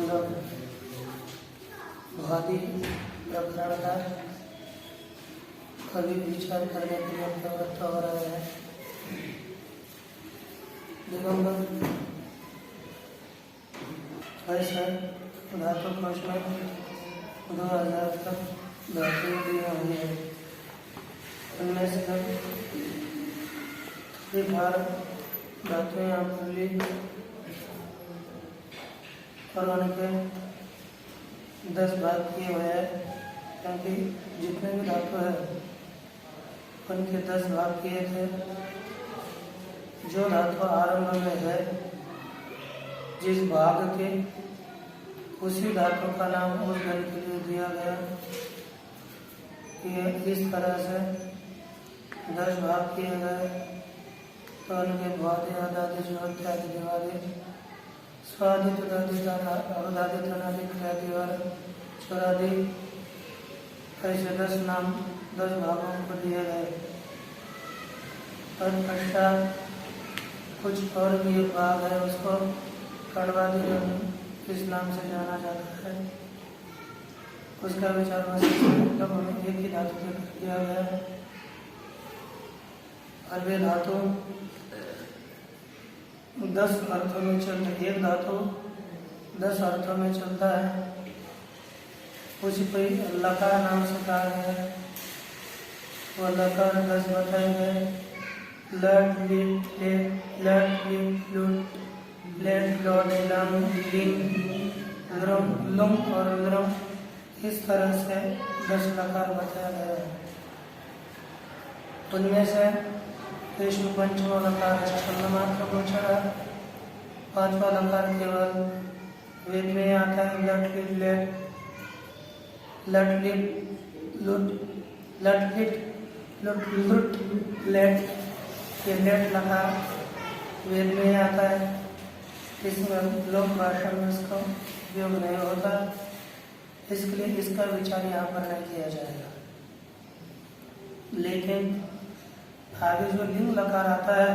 लोग भादी प्रकरण का कभी विचार करने के लिए प्रवृत्त हो रहे हैं। दिगंबर ऐसे धातु कोश में 2000 तक धातुएं दी हुई है। उनमें से थोड़ी बार धातुएं यहाँ पर ली और उनके 10 भाग किए हुए हैं, क्योंकि जितने भी धातु है उनके 10 भाग किए थे। जो धातु आरंभ में है जिस भाग के, उसी धातु का नाम उस गण के लिए दिया गया। ये इस तरह से 10 भाग किए गए तो उनके भवादि आदादि ज्योत्यादि दिवादि स्वादि तुदादि अवदादि तनादि क्रियादि और चौरादि ऐसे 10 नाम 10 भागों को दिए गए। तत्पश्चात कुछ और भी एक भाग है, उसको कणवादि इस नाम से जाना जाता है। उसका विचार जब हमें एक ही धातु से किया गया है और वे धातु 10 अर्थों में चलता है। एक धातु 10 अर्थों में चलता है। उसी पर लकार नाम से कहा गया है। वह लकार 10 बताए गए। लट लिट ले लट लिट लुट लेट लॉट लम लिंग लुम और लुम, इस तरह से 10 लकार बताया गया है। उनमें से विष्णु पंचम लकार है छंदमात्र गोचर। 5वां लकार केवल वेद में आता है। लट लिट लेट लट लिट लुट लट लिट लुट लुट लेट, ये लेट लकार वेद में आता है। इसमें लोक भाषा में इसका उपयोग नहीं होता, इसलिए इसका विचार यहाँ पर नहीं किया जाएगा। लेकिन आगे जो लिंग लकार आता है,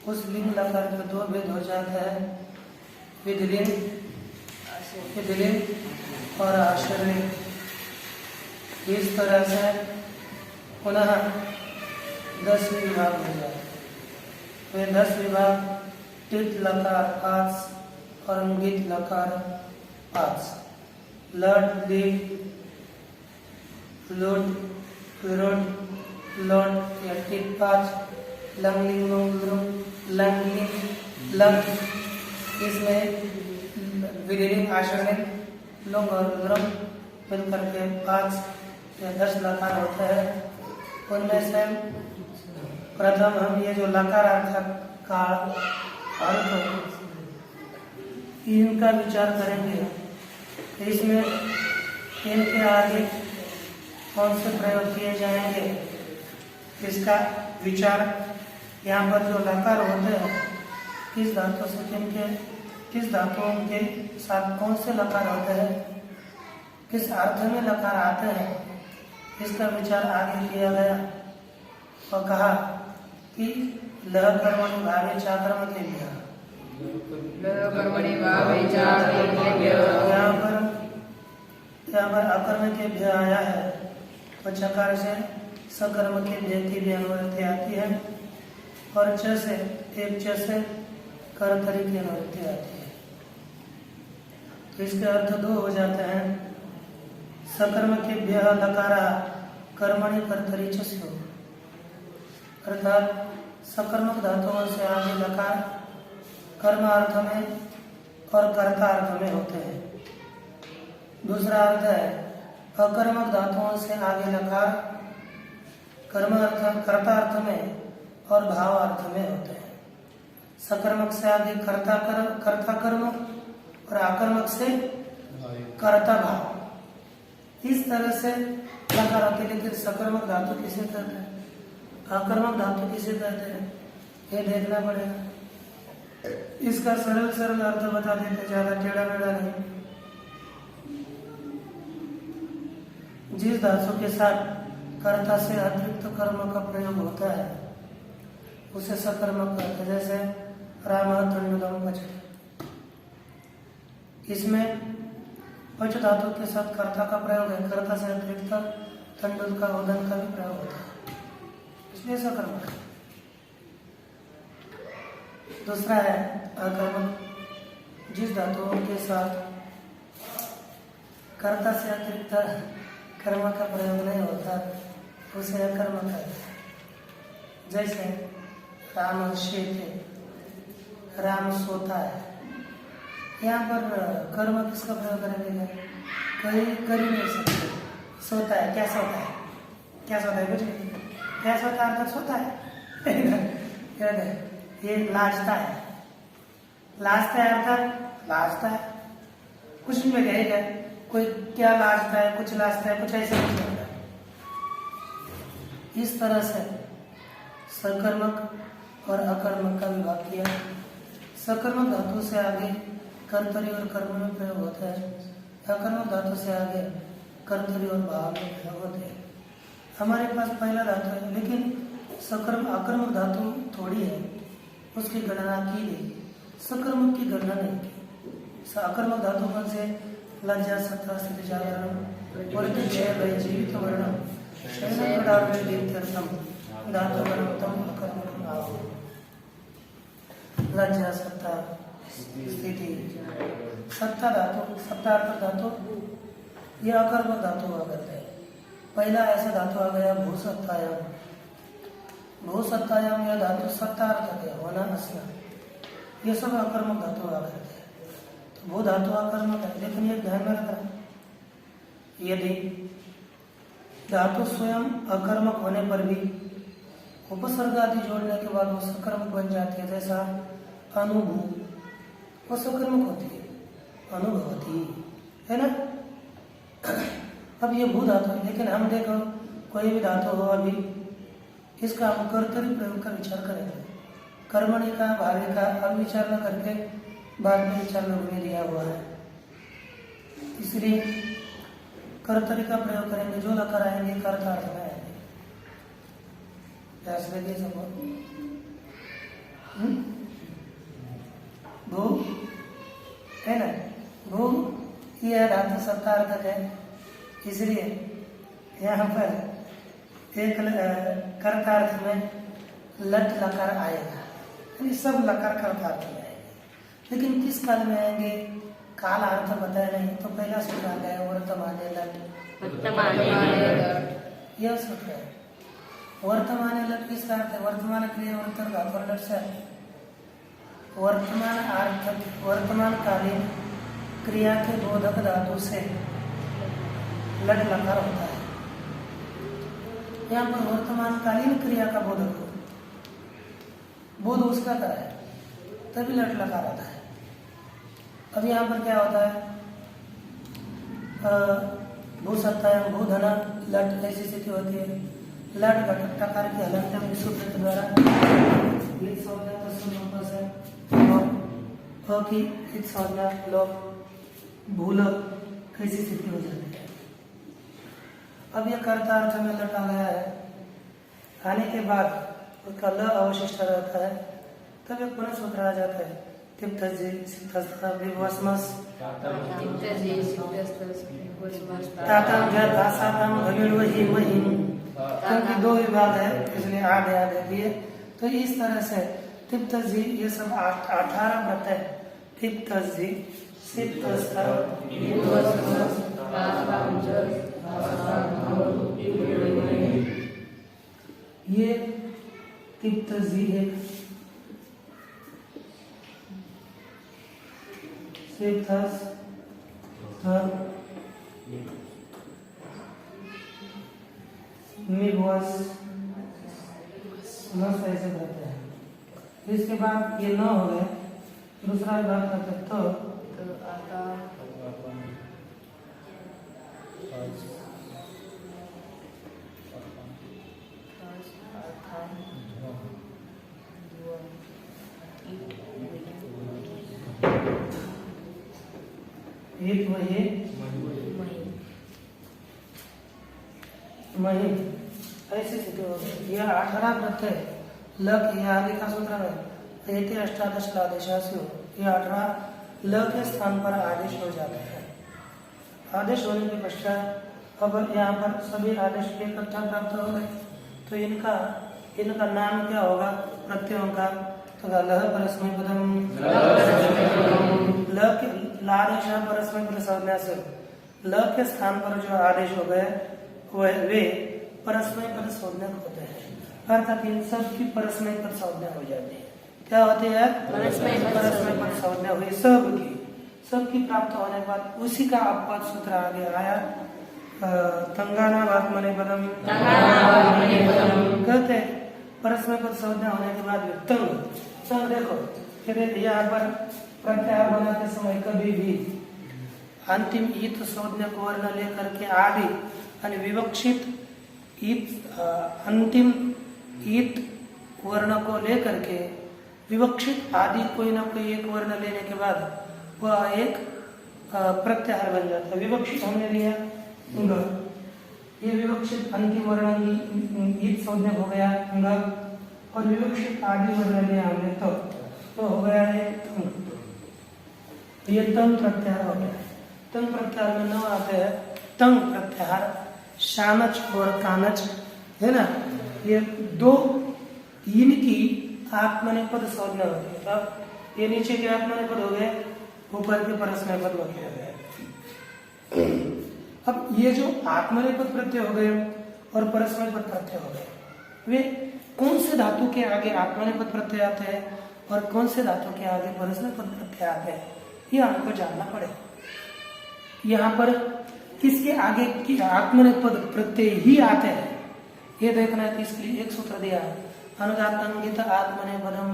उस लिंग लकार के 2 भेद हो जाते हैं, विधिलिंग और आश्रयलिंग। इस तरह से पुनः 10 विभाग हो जाए। वे 10 विभाग टित लकार 5 और गित लकार 5। लट लिट लुट लुट लॉट या टित 5। लंगलिंग लंगलिंग लंग, इसमें विधिलिंग आश्रयलिंग लुंग और लुम मिलकर के 5 या 10 लकार होते हैं। उनमें से प्रथम हम ये जो लकारार्थक का अर्थ इनका विचार करेंगे। इसमें इनके आगे कौन से प्रयोग किए जाएंगे, इसका विचार यहाँ पर जो लकार होते हैं, किस धातु से किस धातुओं के साथ कौन से लकार होते हैं, किस अर्थ में लकार आते हैं, इसका विचार आगे किया गया और कहा कि लह कर्मणि भावे चाकर्मकेभ्यः। यहाँ पर अकर्मकेभ्यः आया है और चकार से सकर्मकेभ्यः की भी अनुवृत्ति आती है और च से कर्तरी की अनुवृत्ति आती है। तो इसके अर्थ 2 हो जाते हैं। सकर्मकेभ्यः लकारा कर्मणि कर्तरी च स्युः, अर्थात सकर्मक धातुओं से आगे लकार कर्म अर्थ में और कर्ता अर्थ में होते हैं। दूसरा अर्थ है अकर्मक धातुओं से आगे लकार कर्म अर्थ कर्ता अर्थ में और भाव अर्थ में होते हैं। सकर्मक से आगे कर्ता कर्म और आकर्मक से कर्ता भाव, इस तरह से लकार होते हैं। लेकिन सकर्मक धातु किसे कहते हैं, आकर्मक धातु किसे कहते हैं, ये देखना पड़ेगा। इसका सरल अर्थ बता देते, ज्यादा टेढ़ा मेढ़ा नहीं। जिस धातु के साथ कर्ता से अतिरिक्त कर्म का प्रयोग होता है उसे सकर्मक कहते हैं। जैसे राम दंडुदम पचते, इसमें पच धातु के साथ कर्ता का प्रयोग है, कर्ता से अतिरिक्त तंडुल का उदन का भी प्रयोग होता है, इसलिए सकर्मक है। दूसरा है अकर्मक, जिस धातुओं के साथ कर्ता से अतिरिक्त कर्म का प्रयोग नहीं होता उसे अकर्मक है। जैसे राम शेते, राम सोता है, यहाँ पर कर्म किसका प्रयोग करेंगे? कहीं कर ही नहीं सकते। सोता है, क्या सोता है? क्या सोता है? कुछ नहीं। क्या सोता है? अर्थात सोता है। ये लाजता है, लाजता है अर्थात लाजता है, कुछ भी कहेगा, कोई क्या लाजता है, कुछ लाजता है, कुछ ऐसा नहीं होता। इस तरह से सकर्मक और अकर्मक का विभाग किया। सकर्मक धातु से आगे कर्तरी और कर्म में प्रयोग होता है, अकर्मक धातु से आगे कर्तरी और भाव में प्रयोग होते हैं। हमारे पास पहला धातु है, लेकिन अकर्मक धातु थोड़ी है, उसकी गणना की गई, सकर्मक की गणना नहीं की। अकर्मक धातु कौन से? लज्जा, सत्ता, स्थिति, जागरण और जीवित वर्णम धातु वर्णम अकर्मक भाव। लज्जा, सत्ता, स्थिति, सत्ता धातु, सत्तार्थक धातु, ये अकर्मक धातु हुआ करते हैं। पहला ऐसा धातु आ गया भूसत्तायाम। भूसत्तायाम यह धातु सत्तार्थक है, होना, असना, ये सब अकर्मक धातु हुआ करते हैं। तो भू धातु अकर्मक है, लेकिन ये ध्यान में रखना, यदि धातु स्वयं अकर्मक होने पर भी उपसर्ग आदि जोड़ने के बाद वो सकर्मक बन जाती है, जैसा अनुभू, वो सकर्मक होती है, अनुभवती है ना। अब ये भू धातु है, लेकिन हम देखो कोई भी धातु हो, अभी इसका हम कर्तरी प्रयोग का विचार करेंगे। कर्मणि का, भावी का अब विचार न करके बाद में विचार में दिया हुआ है, इसलिए कर्तरी का प्रयोग करेंगे। जो लकार आएंगे कर्तार्थ में आएंगे। भू है ना, भू यह धातु सत्तार्थक है, इसलिए यहाँ पर एक कर्तार्थ में लट लकार आएगा, यानी सब लकार कर्तार्थ में आएंगे। लेकिन किस काल में आएंगे? काल अर्थ बताया नहीं, तो पहला सूत्र आ गया वर्तमान लट। यह सूत्र है। वर्तमान लट किसका अर्थ है? वर्तमान क्रिया वर्तन धातु लट से वर्तमान अर्थ, वर्तमान कालीन क्रिया के बोधक धातु से लट लकार होता है। यहाँ पर वर्तमान कालीन क्रिया का बोधक हो, बोध उसका करा है, तभी लट लकार आता है। अब यहाँ पर क्या होता है? भूसत्तायाम, भूधना, लट ऐसी स्थिति होती है। लट घटक टकार के हलंत सूत्र के द्वारा भूल कैसी स्थिति हो जाती है। अब यह कर्तार्थ में लट आ गया है, आने के बाद उसका ल अवशिष्ट रहता है, तब एक पुनः सूत्र आ जाता है क्योंकि दो विभाग है, इसलिए आधे आधे दिए। तो इस तरह से तिप्त जी, ये सब 18 व्रत है। तिप्त जी, ये तिप्त जी है। ऐसे करते हैं। इसके बाद ये 9 हो गए, दूसरा विभाग करते तो आता एक वही मही ऐसे स्थिति हो गई। यह 18 व्रत है। लक यह आगे का सूत्र है, 18 अष्टादश का आदेशास्यो, यह 18 ल के स्थान पर आदेश हो जाता है। आदेश होने के पश्चात अब यहाँ पर सभी आदेश इकट्ठा प्राप्त हो गए, तो इनका नाम क्या होगा प्रत्ययों का? तो लह परस्मै पदम, ल के लादेश परस्मै पद संज्ञा से ल के स्थान पर जो आदेश हो गए वे परस्मै पद संज्ञा होते हैं, अर्थात इन सब की परस्मै पद संज्ञा हो जाती है। क्या होती है? परस्मै पद संज्ञा हुई सबकी प्राप्त होने के बाद उसी का अपवाद सूत्र आगे आया, तंगाना आत्मने पदम कहते हैं। परस्मै पद संज्ञा होने के बाद तंग देखो, फिर यहाँ पर प्रत्याहार बनाते समय कभी भी अंतिम ईत संज्ञा को वर्ण लेकर के आदि यानी विवक्षित अंतिम ईत वर्ण को लेकर के विवक्षित आदि कोई ना कोई एक वर्ण लेने के बाद वह एक प्रत्याहार बन जाता है। विवक्षित हमने लिया ग, ये विवक्षित अंतिम वर्ण ईत संज्ञा हो गया ग, और विवक्षित आदि वर्ण लिया हमने तो हो गया है ये तंग प्रत्याहार हो गया। तंग प्रत्याहार में न आते हैं तंग प्रत्याहार, शानच और कानच है ना, ये दो इनकी आत्मनेपद संज्ञा होती है। तो ये नीचे के आत्मनेपद हो गए, ऊपर के परस्मै पद हो गए। अब ये जो आत्मनेपद प्रत्यय हो गए और परस्मै पद प्रत्यय हो गए, वे कौन से धातु के आगे आत्मनेपद प्रत्यय आते हैं और कौन से धातु के आगे परस्मै पद प्रत्यय आते हैं, ये हमको जानना पड़ेगा। यहाँ पर किसके आगे की आत्मनेपद प्रत्यय ही आते हैं ये देखना है। इसके लिए एक सूत्र दिया है, अनुदात्तंगित आत्मनेपदम,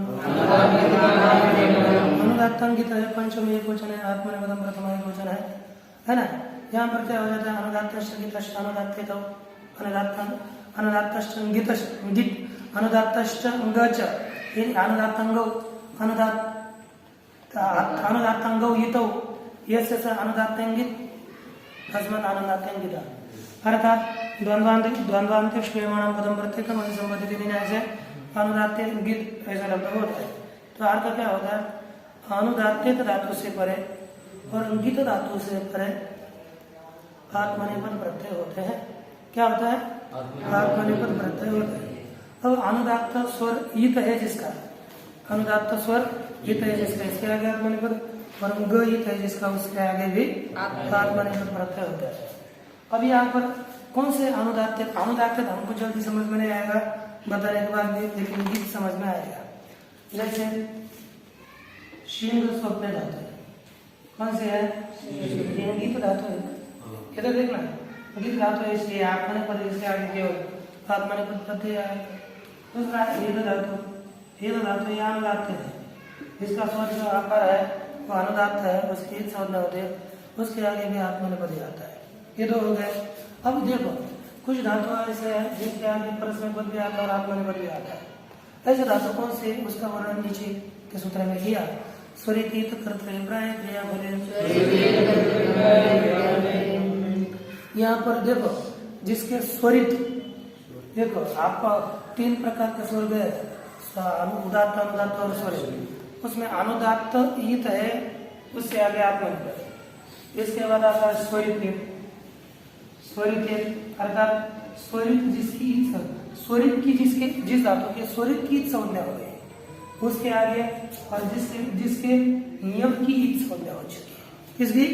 अनुदात्तंगित है पंचमी एक वचन है, आत्मनेपदम प्रथम एक वचन है ना। यहाँ पर क्या हो जाता है? अनुदात्तश्च अनुदात्तित अनुदात्तश्च गच, अनुदात्तंगौ अनुदात्तंगौ इतौ यस्य स अनुदात्तंगित तस्मात् अनुदात्तंगिता, अर्थात द्वंद्वान्त श्वेमाणं पदम प्रत्येकम संबंधित विनय से अनुदात्तंगित ऐसा लब्ध होता है। तो अर्थ क्या होता है? अनुदात्तित धातु से परे और अंगित धातु से परे आत्मनेपद प्रत्यय होते हैं। क्या होता है? आत्मनेपद प्रत्यय होते हैं। अब अनुदात्त स्वर ईत है जिसका, अनुदात्त स्वर ईत है जिसका, इसके आगे आत्मनेपद, और ग ईत है जिसका, उसके आगे भी आत्मनेपद प्रत्यय होता है। अब यहाँ पर कौन से अनुदात्त हमको जल्दी समझ में नहीं आएगा बताने के बाद, लेकिन गीत समझ में आएगा। जैसे शिंग स्वप्न धातु है, कौन से है? गीत धातु है, इधर देखना, गीत धातु है, इसलिए आत्मनेपद इसके आगे केवल आत्मनेपद प्रत्यय है। दूसरा हेद धातु, हेद धातु ये अनुदात्त है, इसका स्वर जो आकार है वो अनुदात्त है, उसकी एक संज्ञा होती है, उसके आगे भी आत्मनेपद आता है। ये दो हो गए। अब देखो कुछ धातु ऐसे है जिनके आगे परस्मै पद भी आता है और आत्मनेपद भी आता है। ऐसे धातु कौन से, उसका वर्णन नीचे के सूत्र में किया। स्वरित कर्तव्य प्राय क्रिया बोले, यहाँ पर देखो जिसके स्वरित, देखो आपका 3 प्रकार के स्वर गए, उदात्त अनुदात्त और स्वरित। उसमें अनुदात्त ईत है, उससे आगे आत्मनेपद, इसके बाद आता है स्वरित। स्वरित अर्थात स्वरित जिसकी स्वरित की जिस धातु के स्वरित की संज्ञा हो गई, उसके आगे और जिसके नियम की ईत संज्ञा हो चुकी है। किसकी?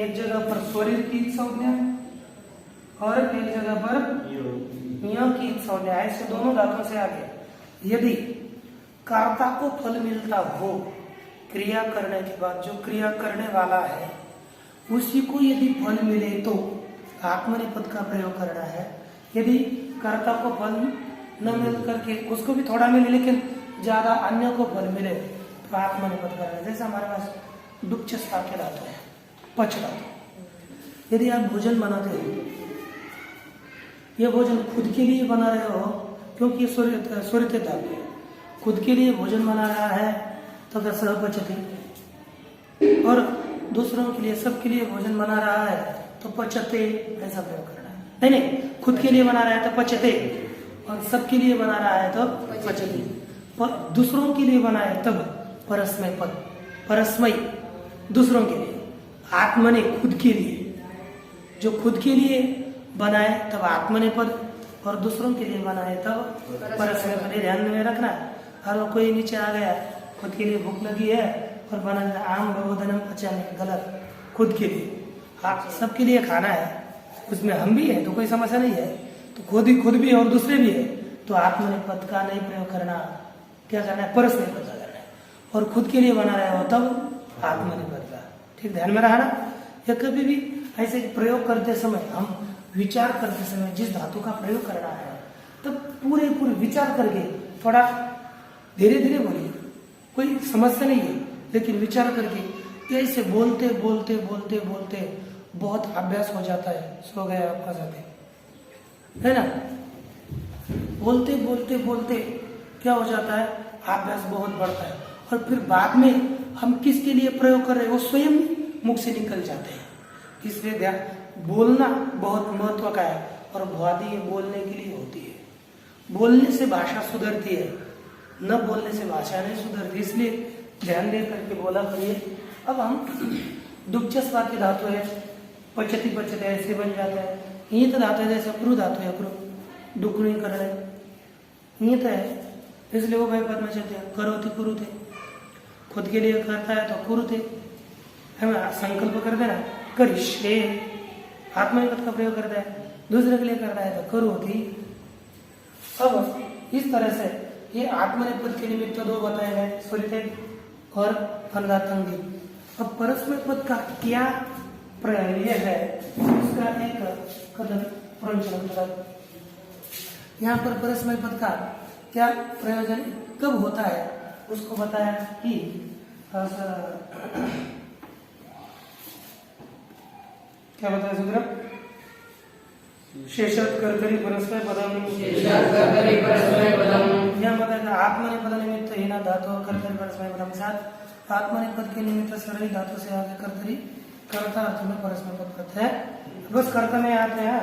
एक जगह पर स्वरित की संज्ञा और एक जगह पर नियम की संज्ञा, ऐसे दोनों धातुओं से आगे यदि कर्ता को फल मिलता हो, क्रिया करने के बाद जो क्रिया करने वाला है उसी को यदि फल मिले तो आत्मनेपद का प्रयोग करना है। यदि कर्ता को फल न मिल करके उसको भी थोड़ा मिले लेकिन ज्यादा अन्य को फल मिले तो आत्मनेपद करना है। जैसे हमारे पास दुक्चस्ता के धातु है, पच धातु। यदि आप भोजन बनाते हो, यह भोजन खुद के लिए बना रहे हो क्योंकि स्वरित धातु है, खुद के लिए भोजन बना रहा है तो सहपचति, और दूसरों के लिए सबके लिए भोजन बना रहा है तो पचते, ऐसा प्रयोग करना है। नहीं, खुद के लिए बना रहा है तो पचते, और सबके लिए बना रहा है तो पचते, दूसरों के लिए बनाए तब परस्मै पद, परस्मै दूसरों के लिए, आत्मने खुद के लिए, जो खुद के लिए बनाए तब आत्मनेपद और दूसरों के लिए बनाए तब परस्मैपद। ध्यान में रखना। और वो कोई नीचे आ गया, खुद के लिए भूख लगी है और बना आम बहुधनम पचाने, गलत। खुद के लिए, हाँ सबके लिए खाना है, उसमें हम भी है तो कोई समस्या नहीं है, तो खुद भी है और दूसरे भी है, तो आत्मनेपद का नहीं प्रयोग करना, क्या करना है, परस्मैपद का करना है। और खुद के लिए बना रहे हो तब आत्मनेपद का। ठीक, ध्यान में रहा ना। या कभी भी ऐसे प्रयोग करते समय, हम विचार करते समय जिस धातु का प्रयोग करना है तब पूरे विचार करके, थोड़ा धीरे धीरे बोलिए, कोई समस्या नहीं है, लेकिन विचार करके ऐसे बोलते बोलते बोलते बोलते बहुत अभ्यास हो जाता है। सो गए आपका जाते है ना, बोलते बोलते बोलते क्या हो जाता है, अभ्यास बहुत बढ़ता है और फिर बाद में हम किसके लिए प्रयोग कर रहे हैं वो स्वयं मुख से निकल जाते हैं। इसलिए ध्यान, बोलना बहुत महत्व का है और भुआदी ये बोलने के लिए होती है। बोलने से भाषा सुधरती है, न बोलने से भाषा नहीं सुधरती, इसलिए ध्यान दे करके बोला करिए। अब हम दुग्चस्वा की धातु है, पचती पचते ऐसे बन जाता है। ईंत धातु है, जैसे क्रू धातु है, क्रू डुकनी कर रहे ईंत है, इसलिए वो भाई पद में चलते हैं। करोति कुरुते, खुद के लिए करता है तो कुरुते, हमें संकल्प कर देना करिष्ये, आत्मनेपद का प्रयोग करता है, दूसरे के लिए करता है तो करोति। अब इस तरह से ये आत्मनेपद के निमित्त दो बताए गए, स्वरित और अनुदात्तंगी। अब परस्मैपद का क्या प्रयोग है, उसका एक कदम प्रयोजन। यहाँ पर परस्मैपद का क्या प्रयोजन कब होता है उसको बताया कि क्या बताया सूत्र, शेषात् कर्तरि परस्मैपदम्, यहाँ बताया आत्मनेपद निमित्त हीना धातु और कर्तरि परस्मैपदम्, साथ आत्मनेपद के निमित्त सरल धातु से आगे कर्तरि कर्ता अर्थ में परस्मैपद करते हैं। बस कर्ता में आते हैं,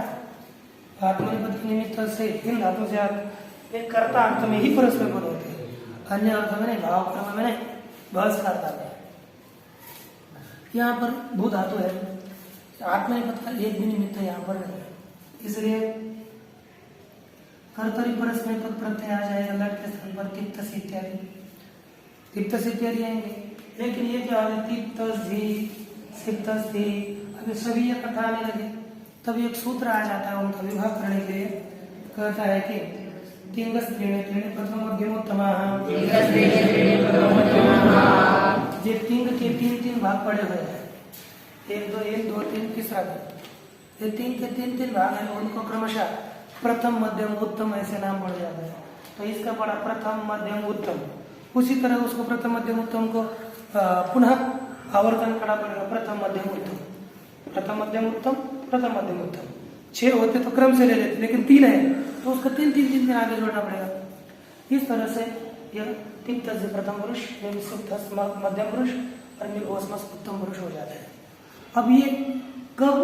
आत्मनेपद के निमित्त से इन धातु से आगे एक कर्ता अर्थ में ही परस्मैपद होते हैं, अन्य अर्थ में नहीं, भाव क्रम में नहीं, बस कर्ता में। यहाँ पर भू धातु है, आत्मनेपद का एक भी निमित्त यहाँ पर नहीं है, इसलिए कर्तरि परस्मैपद प्रत्यय आ जाएगा। लट के स्थान पर तिप्त से इत्यादि, तिप्त से इत्यादि आएंगे। लेकिन ये क्या होगा, तिप्त झी सिप्त सी, अभी सभी इकट्ठा आने लगे तब एक सूत्र आ जाता है उनका विभाग करने के लिए। कहता है कि तिंग स्त्रीण त्रीण प्रथम मध्यमोत्तमः, ये तिंग के तीन भाग पड़े हुए हैं, 1 2 3 तीसरा भाग, ये तीन के तीन भाग है, उनको क्रमशः प्रथम मध्यम उत्तम ऐसे नाम पड़ जाते हैं। तो इसका पड़ा प्रथम मध्यम उत्तम, उसी तरह उसको प्रथम मध्यम उत्तम को पुनः आवर्तन करना पड़ेगा, प्रथम मध्यम उत्तम, प्रथम मध्यम उत्तम, प्रथम मध्यम उत्तम। 6 होते तो क्रम से ले लेते, लेकिन 3 है तो उसका तीन आगे जोड़ना पड़ेगा। इस तरह से यह तिप्त प्रथम पुरुष, मध्यम पुरुष और निर्घोषमस उत्तम पुरुष हो जाता है। अब ये कब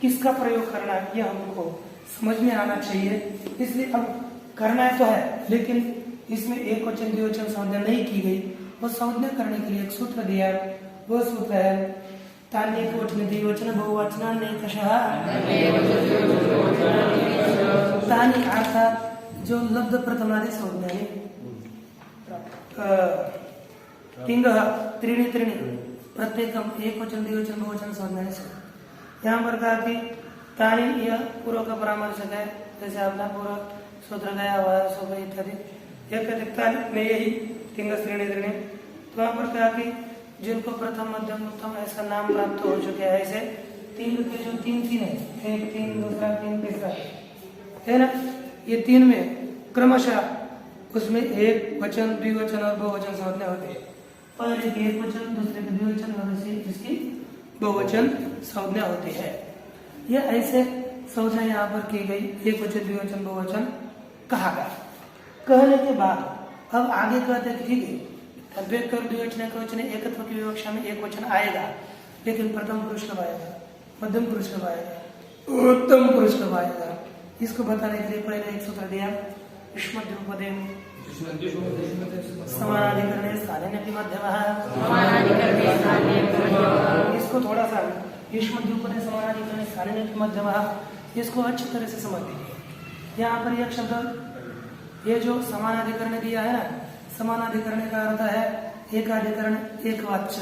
किसका प्रयोग करना है यह हमको समझ में आना चाहिए, इसलिए अब करना है तो है, लेकिन इसमें एक वचन द्विवचन संज्ञा नहीं की गई। वो संज्ञा करने के लिए एक सूत्र दिया है, वो सूत्र है तान्येकवचन द्विवचन बहुवचन नेकशः, तानि अर्थात जो लब्ध प्रथमादि संज्ञा है, तिंग त्रीणि प्रत्येकम एक वचन द्विवचन बहुवचन संज्ञा से। यहाँ पर कहा कि तानि यह पूर्व का परामर्शक है, जैसे आपका पूर्व सूत्र गया हुआ है सो इत्यादि, में यही तिंग श्रेणी। तो यहाँ पर कहा कि जिनको प्रथम मध्यम उत्तम ऐसा नाम प्राप्त हो चुके हैं, ऐसे तीन के जो तीन है, एक 3 दूसरा 3 तीसरा है ना, ये 3 में क्रमशः उसमें एक वचन द्विवचन और बहुवचन संज्ञा होते हैं। पहले के एक वचन, दूसरे के द्विवचन और इसकी बहुवचन संज्ञा होती है। यह ऐसे संज्ञा यहाँ पर की गई, एक वचन द्विवचन बहुवचन कहा गया। कहने के बाद अब आगे कहते हैं ठीक है, अद्वैत कर द्विवचन एकवचन एकत्व की विवक्षा में एक वचन आएगा, लेकिन प्रथम पुरुष कब आएगा, मध्यम पुरुष कब आएगा, उत्तम पुरुष कब आएगा, इसको बताने के लिए पहले एक सूत्र दिया, युष्मद्रूपदे समानाधिकरणे स्थानेऽपि मध्यमः। इसको थोड़ा सा युष्मद्युपदे समानाधिकरणे स्थानेऽपि मध्यमः, इसको अच्छी तरह से समझ लीजिए। यहाँ पर यह शब्द, ये जो समानाधिकरण दिया है ना, समानाधिकरण का अर्थ है एकाधिकरण एक वाच्य।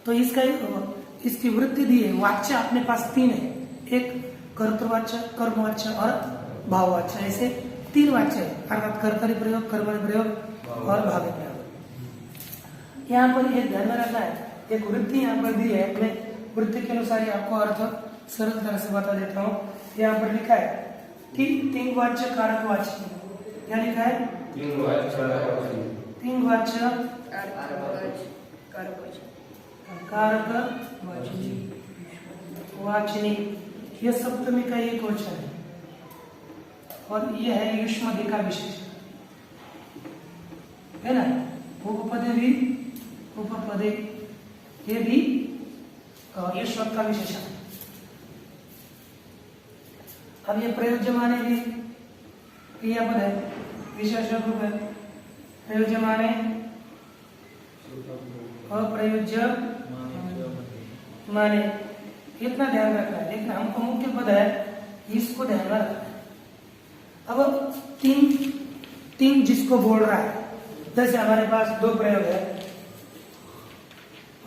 तो इसकी वृत्ति दी है, वाच्य अपने पास 3 है, एक कर्तृवाच्य, कर्मवाच्य और भाववाच्य, ऐसे 3 वाच्य है, अर्थात कर्तरी प्रयोग, कर्मणि प्रयोग और भावी प्रयोग। यहाँ पर एक ध्यान में रखना है, एक वृत्ति यहाँ पर दी है, मैं वृत्ति के अनुसार ही आपको अर्थ सरल तरह से बता देता हूँ। यहाँ पर लिखा है कि 3 वाच्य कारक वाच्य, क्या लिखा है? 3 वाच्य कारक वाचनी, यह सप्तमी का एक वचन है और यह है युष्मदि का विशेषण, है ना। उपपदे भी, उपपदे ये भी युष्मद का विशेषण। अब ये प्रयोज्यमाने भी क्रियापद है, विशेषण रूप है। प्रयोज्यमाने अप्रयोज्य माने, इतना ध्यान रखना है, लेकिन हमको मुख्य पद है, इसको ध्यान में रखना है। अब 3 जिसको बोल रहा है, जैसे हमारे पास 2 प्रयोग है,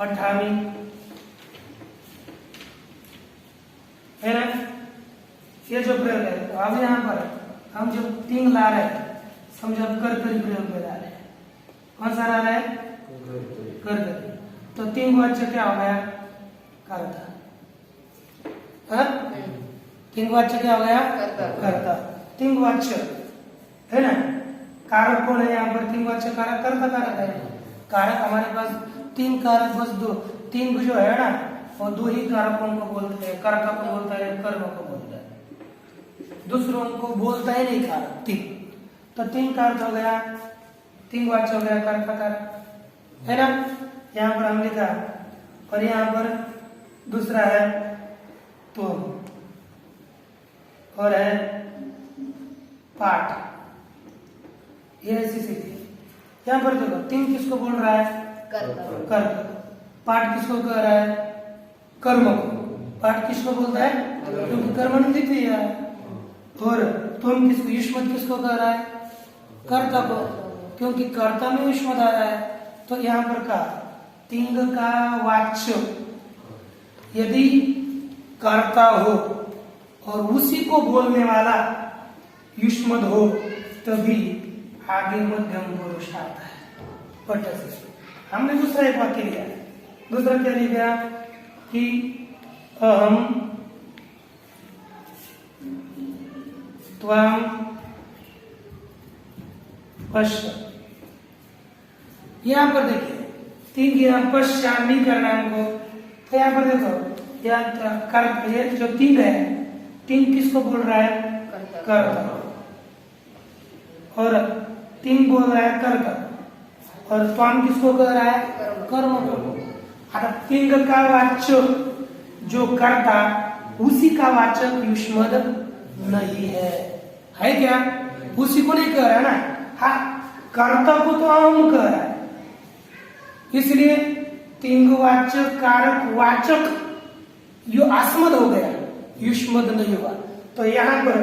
अठामी है ना, ये जो प्रयोग है। तो अब यहाँ पर हम जो 3 ला रहे हैं, समझो कर्तरी प्रयोग में ला रहे हैं, कौन सा ला रहे हैं? कर्तरी। तो 3 वाच्य क्या हो गया? कर्ता। 3 वाच्य क्या हो गया? कर्ता। 3 वाच्य है ना। कारक कौन है यहाँ पर? 3 वाच्य कारक कर्ता कारक है। कारक हमारे पास 3 कारक, बस 3 जो है ना, वो 2 ही कारकों को बोलते हैं, कर्ता को बोलता है, कर्म को बोलता है, दूसरों को बोलता ही नहीं कारक। 3 तो 3 कारक हो गया, 3 वाच्य हो गया कर्ता कारक, है ना। यहाँ पर हम लिखा, और यहाँ पर दूसरा है तुम और है पाठ, ये ऐसी स्थिति। यहाँ पर देखो 3 किसको बोल रहा है? कर्म। पाठ किसको कह रहा है? कर्म को। पाठ किसको बोलता है? क्योंकि कर्म द्वितीय है। और तुम किसको, युष्मद किसको कह रहा है? कर्ता को, क्योंकि कर्ता में युष्मद आ रहा है। तो यहाँ पर का 3 का वाच्य यदि कर्ता हो और उसी को बोलने वाला युष्मद हो, तभी आगे मध्यम पुरुष आता है। पट से हमने दूसरा एक वाक्य लिया, दूसरा क्या लिखा कि अहम त्वं पश्य। यहाँ पर देखिए 3 की पश्यामी करना हमको, तो यहाँ पर देखो ये जो 3 है, 3 किसको बोल रहा है? कर्ता। और 3 बोल रहा है कर्ता, और त्वं किसको कह रहा है? कर्म को। 3 का वाच्य जो कर्ता, उसी का वाचक युष्मद नहीं है क्या? उसी को नहीं कह रहा है ना। हाँ, कर्ता को तो हम कह रहा है, इसलिए 3 वाचक कारक वाचक यो अस्मद हो गया, युष्मद नहीं हुआ। तो यहाँ पर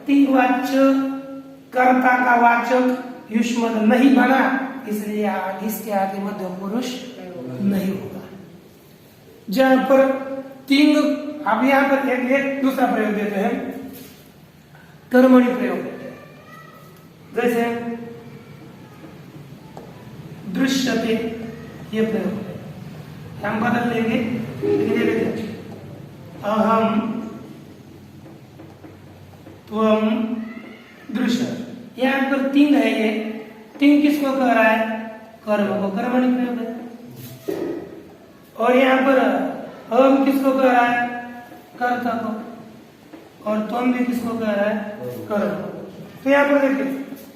3 वाच्य कर्ता का वाचक युष्मद नहीं बना, इसलिए इसके आगे मध्यम पुरुष नहीं होगा। जहां पर 3, अब यहाँ पर एक दूसरा प्रयोग देते हैं, कर्मणि प्रयोग देते हैं। जैसे दृश्यते, ये प्रयोग हम बदल लेंगे, लेकिन अहम त्वं दृश्य। यहाँ पर 3 है, ये 3 किसको कह रहा है? कर्म को, कर्मणि प्रयोग है। और यहाँ पर अहम किसको कह रहा है? कर्ता को। और त्वं भी किसको कह रहा है? कर्म। तो यहाँ पर देखिए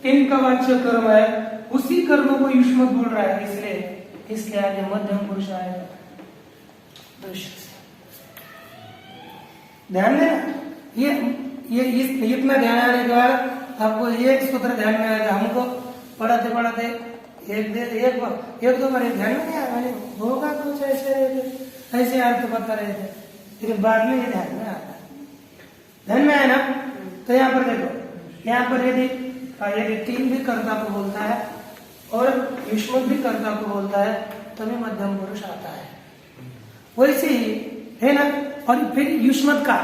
3 का वाच्य कर्म है, उसी कर्म को युष्मद बोल रहा है, इसलिए इसके आगे मध्यम पुरुष आएगा दृश्य से। ध्यान देना, ये इतना ध्यान आने के बाद आपको ये सूत्र ध्यान में आएगा। हमको पढ़ाते पढ़ाते एक दो बार ध्यान में नहीं आया, होगा कुछ ऐसे अर्थ बता रहे थे, लेकिन बाद में ये ध्यान में आता है। ध्यान में आया ना? तो यहाँ पर देखो, यहाँ पर यदि तीन भी कर्ता को बोलता है और युष्मत भी कर्ता को बोलता है तभी मध्यम पुरुष आता है। वैसे ही है ना। और फिर युष्मत का,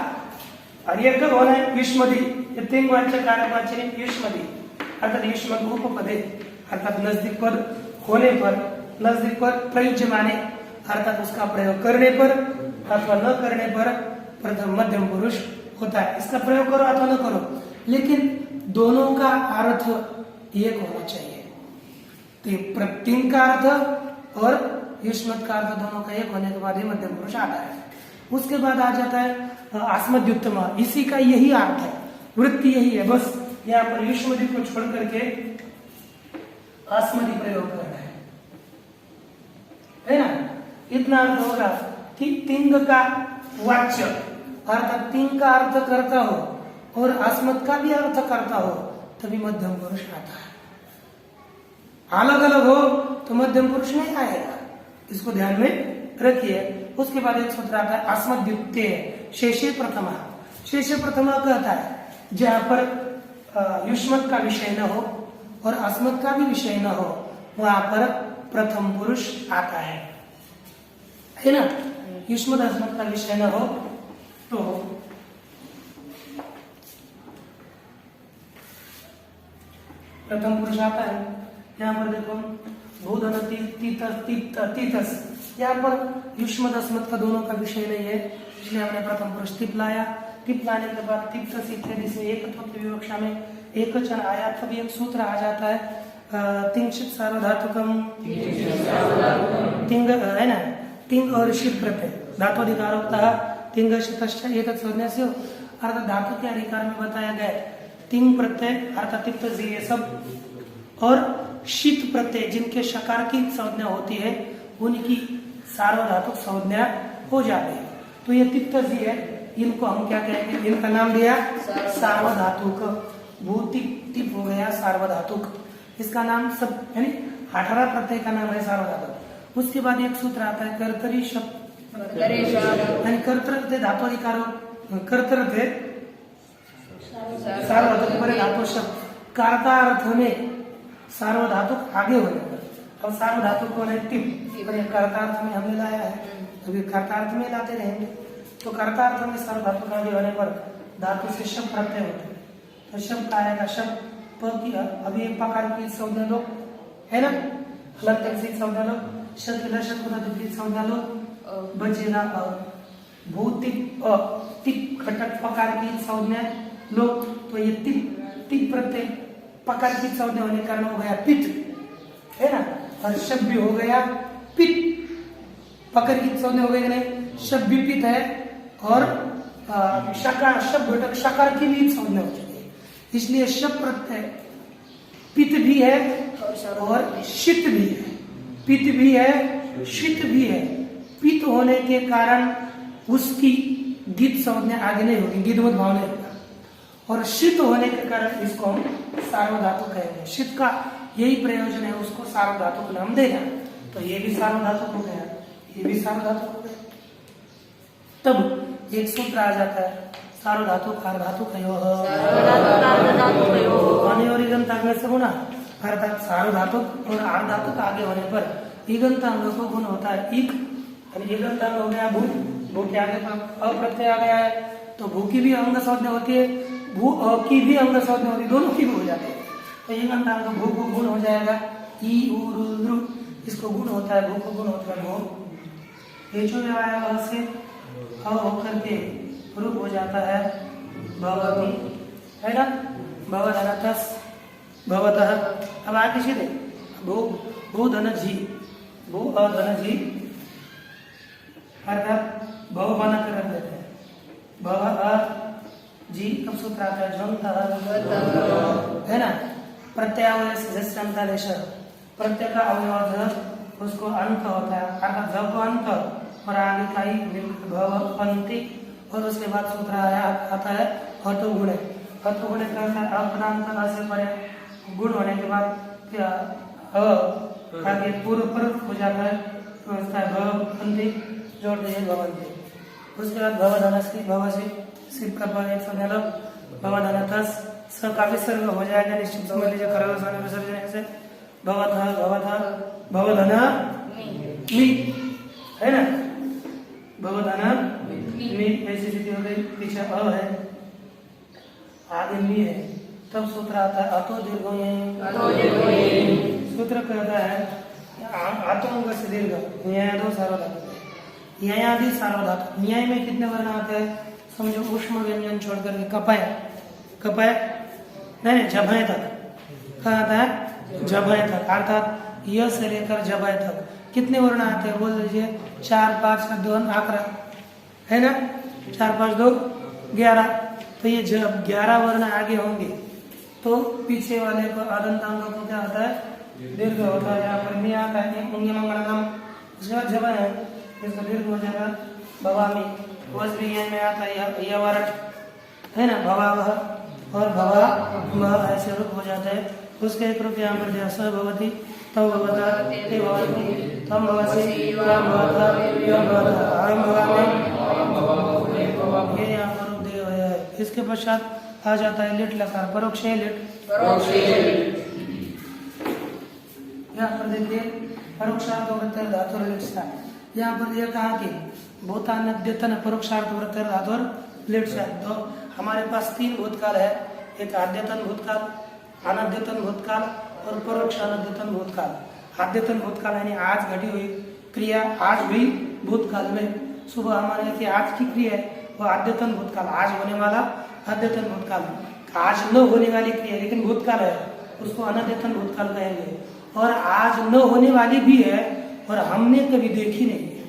और ये कब होना है? युष्मदी, ये तीन वाच्य कारकवाची युष्मदी अर्थात युष्मत उपपदे अर्थात नजदीक पर होने पर, नजदीक पर प्रयुज्य माने अर्थात उसका प्रयोग करने पर अथवा न करने पर प्रथम मध्यम पुरुष होता है। इसका प्रयोग करो अथवा न करो, लेकिन दोनों का अर्थ एक होना चाहिए। तो तीन का अर्थ और युष्मत का अर्थ दोनों का एक होने के बाद ही मध्यम पुरुष आता है। उसके बाद आ जाता है आस्मद्युत्तम, इसी का यही अर्थ है, वृत्ति यही है, बस यहाँ पर युष्मदी को छोड़ करके आस्मदी प्रयोग करना है ना। इतना अर्थ होगा कि तिंग का वाच्य अर्थात तिंग का अर्थ करता हो और आस्मद का भी अर्थ करता हो तभी मध्यम पुरुष आता है। अलग अलग हो तो मध्यम पुरुष नहीं आएगा, इसको ध्यान में रखिए। उसके बाद एक सूत्र आता है आस्मद्युत्ते शेषे प्रथमा। शेषे प्रथमा कहता है जहां पर युष्मत का विषय न हो और अस्मद का भी विषय न हो, वहां पर प्रथम पुरुष आता है ना। युष्मत अस्मद का विषय न हो तो प्रथम पुरुष आता है। यहाँ पर देखो भूधन तीतस, यहाँ पर युष्मत अस्मद का दोनों का विषय नहीं है, इसलिए हमने प्रथम पुरुष तिप लाया। तिप लाने के बाद तीतस इत्यादि से एकत्व की विवक्षा में एकवचन आया, तभी एक सूत्र आ जाता है तिंशित सार्वधातुकम, तिंग है ना, तिंग और शीत प्रत्यय धातुधिकार होता है। तिंग शीतश्च एतत् संज्ञस्य अर्थात धातु के अधिकार में बताया गया तिंग प्रत्यय अर्थात तिप्त ये सब और शीत प्रत्यय जिनके शकार की संज्ञा होती है उनकी सार्वधातुक संज्ञा हो जाती है। तो ये तिप्त है, इनको हम क्या कहेंगे? इनका नाम दिया सार्वधातुक। भूतिप तिप हो गया सार्वधातुक, इसका नाम सब यानी 18 प्रत्यय का नाम है सार्वधातुक। उसके बाद एक सूत्र आता है कर्तरी शब्द, कर्तृ धातुधिकार कर्तृ सार्वधातुक पर धातु शब्द कर्ता अर्थ में सार्वधातुक आगे होने पर, अब सार्वधातुक कौन है? टिप, कर्ता अर्थ में हमने लाया है, अभी कर्ता अर्थ में लाते रहेंगे। तो कर्ता अर्थ में सार्वधातुक आगे होने पर धातु से शब्द प्रत्यय होते हैं, तो शब्द आएगा शब्द की अभी एक प्रकार की संज्ञा लो है ना, अलग से संज्ञा लो, शब्द विपरीत संज्ञा लो, बचेगा भूतिप तिप घटक प्रकार की संज्ञा लो। तो ये तिप प्रत्यय प्रकार की संज्ञा होने के कारण हो गया पित है ना, और शब्द भी हो गया पित, पकड़ की संज्ञा हो गई नहीं, शब्द भी पित है और शकार शब्द घटक शकार की भी संज्ञा हो चुकी है, इसलिए शब्द प्रत्यय पित भी है और शीत भी है, पित भी है शीत भी है। पित होने के कारण उसकी गीत संज्ञा आगे नहीं होगी, गीतवत भाव नहीं होगा, और शीत होने के कारण इसको हम सार्वधातुक कहेंगे। शीत का यही प्रयोजन है, उसको सार्वधातुक नाम देना। तो ये भी सार्वधातुक हो गया, ये भी सार्वधातुक हो गया। तब एक सूत्र आ जाता है सार्वधातुक अर्धातुक से होना, अर्थात सार्वधातुक और अर्धातुक आगे होने पर ईगंत अंग को गुण होता है इक, ईगंत अंग हो गया भू, भू के आगे पर अप्रत्यय आ गया है तो भू की भी अंग संज्ञा होती है, भू की भी अंग संज्ञा होती है, दोनों की भी हो जाती है। तो ईगंत अंग भू को गुण हो जाएगा ई उ रु, इसको गुण होता है, भू को गुण होता है भू। ये जो आया से होकर के रूप हो जाता है भवती है ना, भवधनतस भवतः। अब आगे सीधे भू भू धन जी, भू अधन जी अर्थात भव बना कर रख देते हैं, भव अ जी। अब सूत्र आता है झंत है ना, प्रत्यय से प्रत्यय का अवयव उसको अंत होता है, अर्थात जब अंत और आगे का ही भव पंक्ति, और उसके बाद सूत्र आया आता है हतो गुणे। हतो गुणे का अपनांत से परे गुण होने के बाद क्या आगे पूर्व पर हो जाता है तो इसका भवंती जोड़ दीजिए भवंती। उसके बाद भवधनश्री भवसी शिव का पर एक समझ लो भवधनतस स का विसर्ग हो जाएगा निश्चित समझ लीजिए खरगोश वाले विसर्जन से भवधना मी है ना भवधना मी ऐसी स्थिति हो गई पीछे अ है आगे मी है तब सूत्र आता है अतो दीर्घो सूत्र कहता है आतो से दीर्घ न्याय दो सार्वधातु न्यायादि सार्वधातु न्याय में कितने वर्ण आते हैं समझो ऊष्म व्यंजन छोड़ करके कपाय कपाय नहीं जभय तक कहा आता है जभय तक अर्थात य से लेकर जभय तक कितने वर्ण आते हैं बोल दीजिए 4 5 2 आंकड़ा है ना 4 5 2 11 तो ये जब 11 वर्ण आगे होंगे तो पीछे वाले को आदंतांगों को क्या होता है दीर्घ होता है। यहाँ पर मी आता है उंगे मंगलम उसके बाद जब है इसका दीर्घ हो जाएगा भवामी वज्री में आता है यवरट है ना भवावह और भवा वह ऐसे रूप हो जाता है। उसके एक रूप यहाँ पर दिया स भवती तव भवता ते भवन्ति तम भवसि तम भवता यम भवता अहम भवामि ये यहाँ पर रूप दिया हुआ है। इसके पश्चात आ जाता है लिट लकार परोक्ष लिट यहाँ पर देखिए परोक्षार्थ वृत्तर धातु लिट यहाँ पर यह कहा कि भूतान्यद्यतन परोक्षार्थ वृत्तर धातु लिट तो हमारे पास 3 भूतकाल है एक आद्यतन भूतकाल अनद्यतन भूतकाल और परोक्ष अनद्यतन भूतकाल। आद्यतन भूतकाल यानी आज घटी हुई क्रिया आज भी भूतकाल में सुबह हमारे यहाँ की आज की क्रिया है वो आद्यतन भूतकाल आज होने वाला आद्यतन भूतकाल आज न होने वाली क्रिया लेकिन भूतकाल है उसको अनद्यतन भूतकाल कहेंगे और आज न होने वाली भी है और हमने कभी देखी नहीं है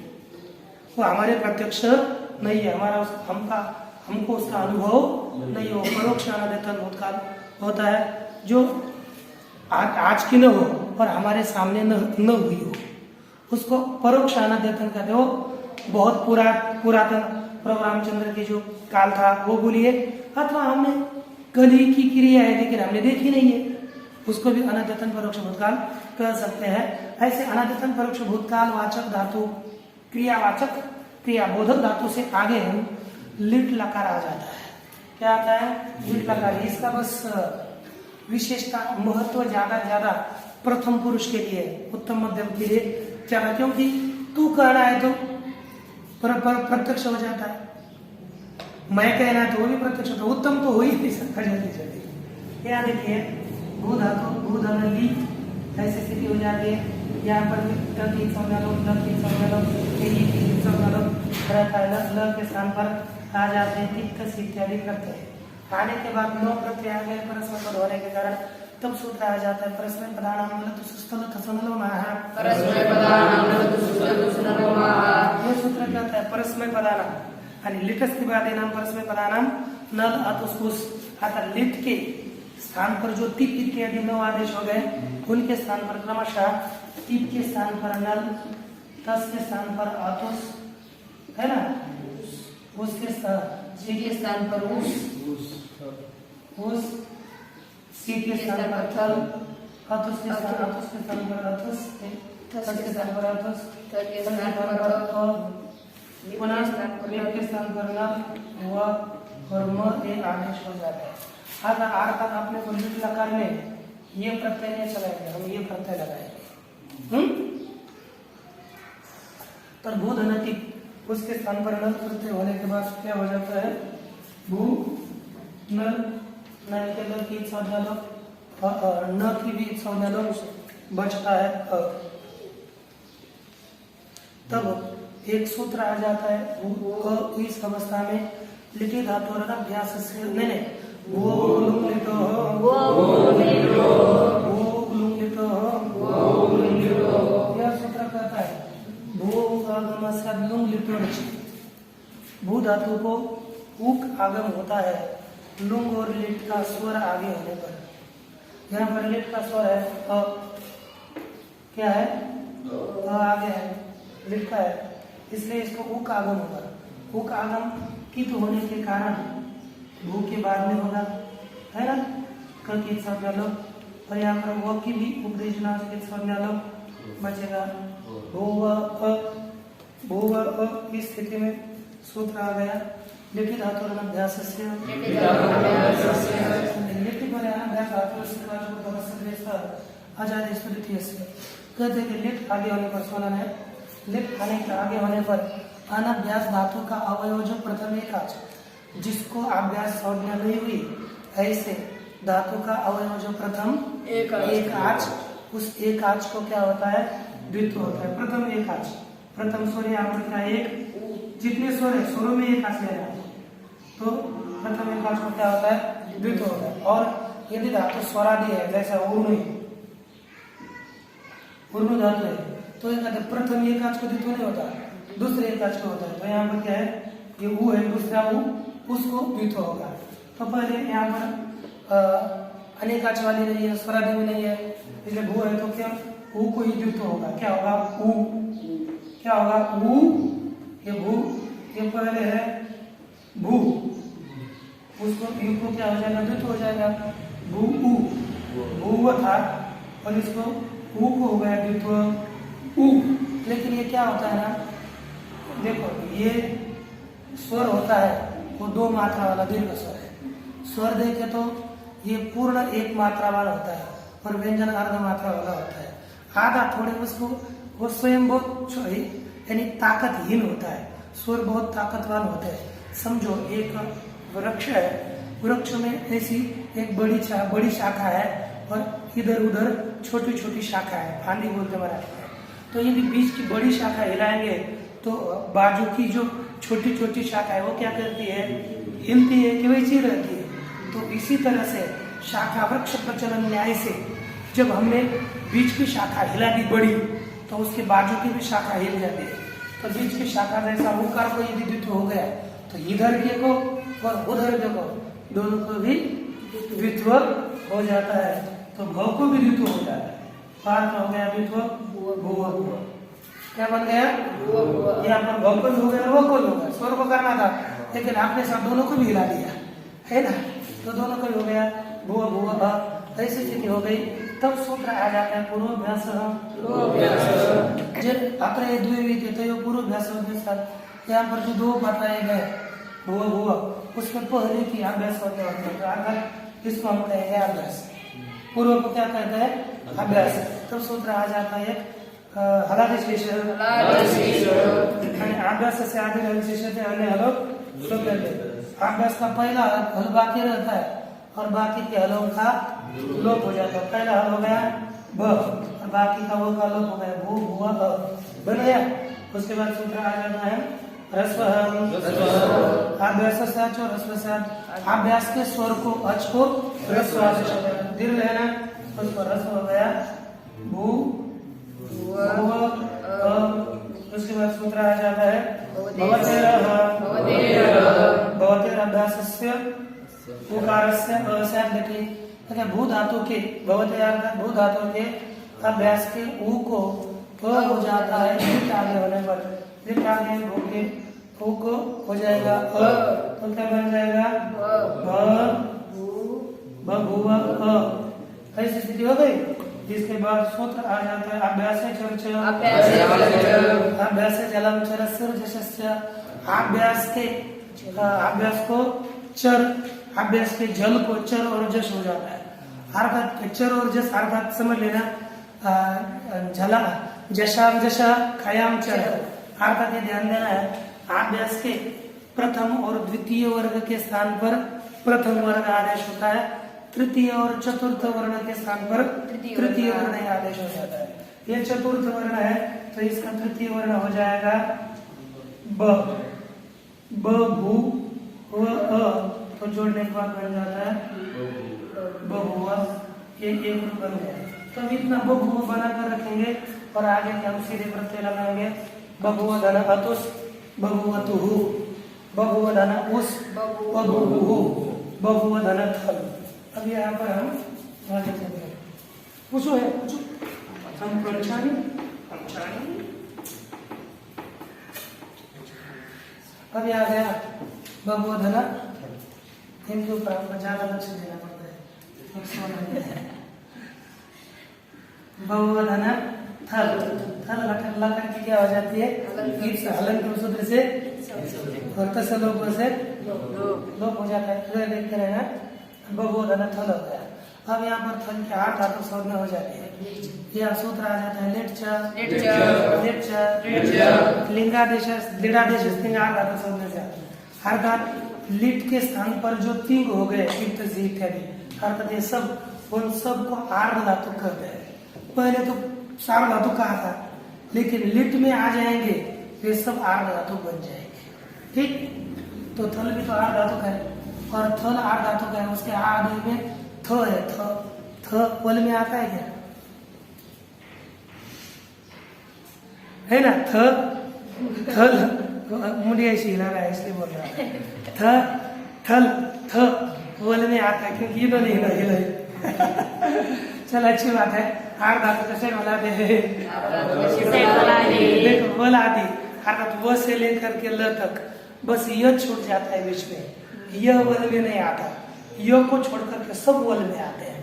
वो हमारे प्रत्यक्ष नहीं है हमारा हमको उसका अनुभव नहीं हो। परोक्ष अनद्यतन भूतकाल होता है जो आज की न हो और हमारे सामने न हुई हो उसको परोक्ष अनद्यतन कहते हो। बहुत पुरातन प्रभु रामचंद्र की जो काल था वो बोलिए अथवा हमने कल ही की क्रिया है लेकिन हमने देखी नहीं है उसको भी अनद्यतन परोक्ष भूतकाल कह सकते हैं। ऐसे अनद्यतन परोक्ष भूतकाल वाचक धातु क्रियावाचक क्रियाबोधक धातु से आगे हम लिट लकार आ जाता है। क्या आता है लिट लकार। इसका बस विशेषता महत्व ज्यादा प्रथम पुरुष के लिए उत्तम मध्यम के लिए ज्यादा क्योंकि तू कहना है तो प्रत्यक्ष हो जाता है मैं कहना है तो वो भी प्रत्यक्ष होता है उत्तम तो हो ही नहीं सकता जल्दी। यहाँ देखिए भू धातु भू धन ली ऐसी स्थिति हो जाती है। यहाँ पर ल के स्थान पर आ जाते हैं तिक्त इत्यादि प्रत्यय आने के बाद नो प्रत्यय आ गए परस्पर पद होने के कारण तब सूत्र आ जाता है परस्मै पदानां लतु सुस्थल थसनलो माह ये सूत्र कहता है परस्मै पदानां आणि लिटस्थिवादीनां परस्मै पदानां नल अतुस अतः लिट के स्थान पर जो तिप इत्यादि 9 आदेश हो गए उनके स्थान पर क्रमशः तिप के स्थान पर नल तस के स्थान पर अतुस है ना उसके स्थान पर उस सी के स्थान पर थल अतुस के स्थान पर अतुस तस के स्थान पर अतुस के स्थान पर पुनः के स्थान पर न व और म ये आदेश हो जाता है। अगर अर्थात आपने को लिट लकार में ये प्रत्यय नहीं चलाएंगे हम ये प्रत्यय लगाएंगे पर भू धनति उसके स्थान पर नल प्रत्यय होने के बाद क्या हो जाता है भू नल नल के ल की सौदा लो न की भी सौदा लो बचता है तब एक सूत्र आ जाता है इस अवस्था में लिटि धातु अभ्यास से नहीं वो लुंग लिटो यह सूत्र कहता है लुंग लिटो भू धातु को उक आगम होता है लुंग और लिट का स्वर आगे होने पर। यहाँ पर लिट का स्वर है अ क्या है आगे है लिट का है इसलिए इसको उक आगम होगा। उक आगम कित होने के कारण भू के बाद में होगा है ना क्योंकि सब लोग और यहाँ पर वो की भी उपदेशना से संज्ञा लो बचेगा भूव इस स्थिति में सूत्र आ गया लिखित धातु अभ्यास से आचार्य स्मृति कहते कि लिट आगे होने पर सोलन है लिट आने के आगे होने पर अनभ्यास धातु का अवयव जो प्रथम एकाच जिसको अभ्यास संज्ञा नहीं हुई ऐसे धातु का अवयव जो प्रथम एकाच उस एकाच को क्या होता है द्वित्व होता है। प्रथम एकाच प्रथम स्वर यहाँ पर क्या एक जितने स्वर है स्वरों में एकाच ले रहा है तो प्रथम एकाच को क्या होता है द्वित्व होता है। और यदि धातु स्वरादि है जैसा उर्नु धातु है तो ये कहते प्रथम एकाच को द्वित्व नहीं होता दूसरे एकाच को होता है। तो यहाँ पर क्या है ये ऊ है दूसरा ऊ उसको द्वित्व होगा। तो पहले यहाँ पर अनेकाच वाली नहीं है स्वरादि भी नहीं है इसलिए भू है तो क्या ऊ को ही द्वित्व होगा। क्या होगा ऊ क्या होगा ऊ ये भू ये पहले है भू उसको यू को क्या हो जाएगा द्वित्व हो जाएगा भू ऊ भू था और इसको ऊ को हो गया द्वित्व ऊ। लेकिन ये क्या होता है ना देखो ये स्वर होता है वो दो मात्रा वाला दीर्घ स्वर है। स्वर देखे तो ये पूर्ण एक मात्रा वाला होता है और व्यंजन अर्ध मात्रा वाला होता है। आधा थोड़े उसको वो स्वयं बहुत यानी ताकतहीन होता है स्वर बहुत ताकतवान होते हैं। समझो एक वृक्ष है वृक्ष में ऐसी एक बड़ी शाखा है और इधर उधर छोटी छोटी शाखा है फांदी बोलते मराठी में। तो यदि बीच की बड़ी शाखा हिलाएंगे तो बाजू की जो छोटी छोटी शाखा है वो क्या करती है हिलती है कि वैसी रहती है। तो इसी तरह से शाखा वृक्ष प्रचलन न्याय से जब हमने बीच की शाखा हिला दी बड़ी तो उसके बाजू की भी शाखा हिल जाती है। तो बीच की शाखा जैसा उकार को यदि द्वित्व हो गया तो इधर के को और उधर के को दोनों को भी द्वित्व हो जाता है। तो भव को भी द्वित्व हो जाता है। पार्थ हो गया द्वित्व भूव क्या बन गया यहाँ पर भवकुल हो गया वकुल हो गया। स्वर को करना था लेकिन आपने सब दोनों को भी हिला दिया है ना तो दोनों को हो गया भूव भूव ऐसी स्थिति हो गई। तब सूत्र आ जाता है पूर्वाभ्यास अत्र द्विविध तो पूर्वाभ्यास यहाँ पर जो दो बताए गए भूव भूव उसमें पहले की अभ्यास होते हैं इसको हम कहेंगे अभ्यास। पूर्व को क्या कहते हैं अभ्यास। तब सूत्र आ जाता है हलादेश अभ्यास से आगे अभ्यास का पहला हल बाकी रहता है और बाकी के हलों का लोप हो जाता है। पहला हल हो गया ब और बाकी का वो का लोप हो गया भू भुआ बन गया। उसके बाद सूत्र आ जाता है रस्व अभ्यास से रस्व से अभ्यास के स्वर को अच को रस्व दीर्घ है ना उसको रस्व हो गया भू उसके बाद सूत्र आ जाता है भवतेर अभ्यासस्य उकारस्य अवसाद भू धातु के भू धातु के अभ्यास के ऊ को हो जाता है आगे होने पर आगे भू के ऊ को हो जाएगा तो क्या बन जाएगा भूवा ऐसी स्थिति हो गई। जिसके बाद सूत्र आ जाता है अभ्यास जलम चरस्य अभ्यास को चर अभ्यास के जल को चर और जस हो जाता है। अर्थात चर और जस अर्थात समझ लेना झला जशाम जशा खयाम चर अर्थात ये ध्यान देना है अभ्यास के प्रथम और द्वितीय वर्ग के स्थान पर प्रथम वर्ग आदेश होता है। तृतीय और चतुर्थ वर्ण के स्थान पर तृतीय वर्ण आदेश हो जाता है। ये चतुर्थ वर्ण है तो इसका तृतीय वर्ण हो जाएगा ब भू तो जोड़ने के बाद बन जाता है बहुआ ये एक रूप बन गया। तो इतना बहुआ बना कर रखेंगे और आगे के हम सीधे प्रत्यय लगाएंगे बहुआ धन अतुस बहुवतुहु बहुआ धन उस बहुहु बहुआ धन थल। अब यहाँ पर हम आगे चलते हैं पूछो है पूछो हम प्रचारी अब यहाँ गया बहुधना इनके ऊपर हमको ज्यादा लक्ष्य देना पड़ता है। बहुवचन है थल। थल लकार की क्या हो जाती है? हलन सूत्र से और तस लोप से लोप हो जाता है। तो देखते रहना बहुवचन थल हो गया। अब यहाँ पर थल के 8 धातु संज्ञा हो जाती है। यह सूत्र आ जाता है लेट लिंगादेश दृढ़ादेश स्त्रीलिंग 8 धातु संज्ञा से अर्थात लिट के स्थान पर जो तिंग हो गए इत्यादि अर्थात ये सब उन सब को आर्ध धातु कहते हैं। पहले तो सार्ध धातु कहा था, लेकिन लिट में आ जाएंगे वे सब आर्ध धातु बन जाएंगे। ठीक, तो थल भी तो आर्ध धातु का है और थल आर्ध धातु का है। उसके आगे में थ है। थ वल में आता है क्या? है ना? थल मुझे ऐसे हिला रहा है इसलिए बोल रहा है। थल थ वल में आता है क्योंकि इन्होंने हिला चल अच्छी बात है। आर्ध धातु कैसे बोला दे? देखो वल आदि अर्थात व से लेकर के ल तक बस यह छूट जाता है बीच में, यह वल में नहीं आता। यह को छोड़ करके सब वल में आते हैं।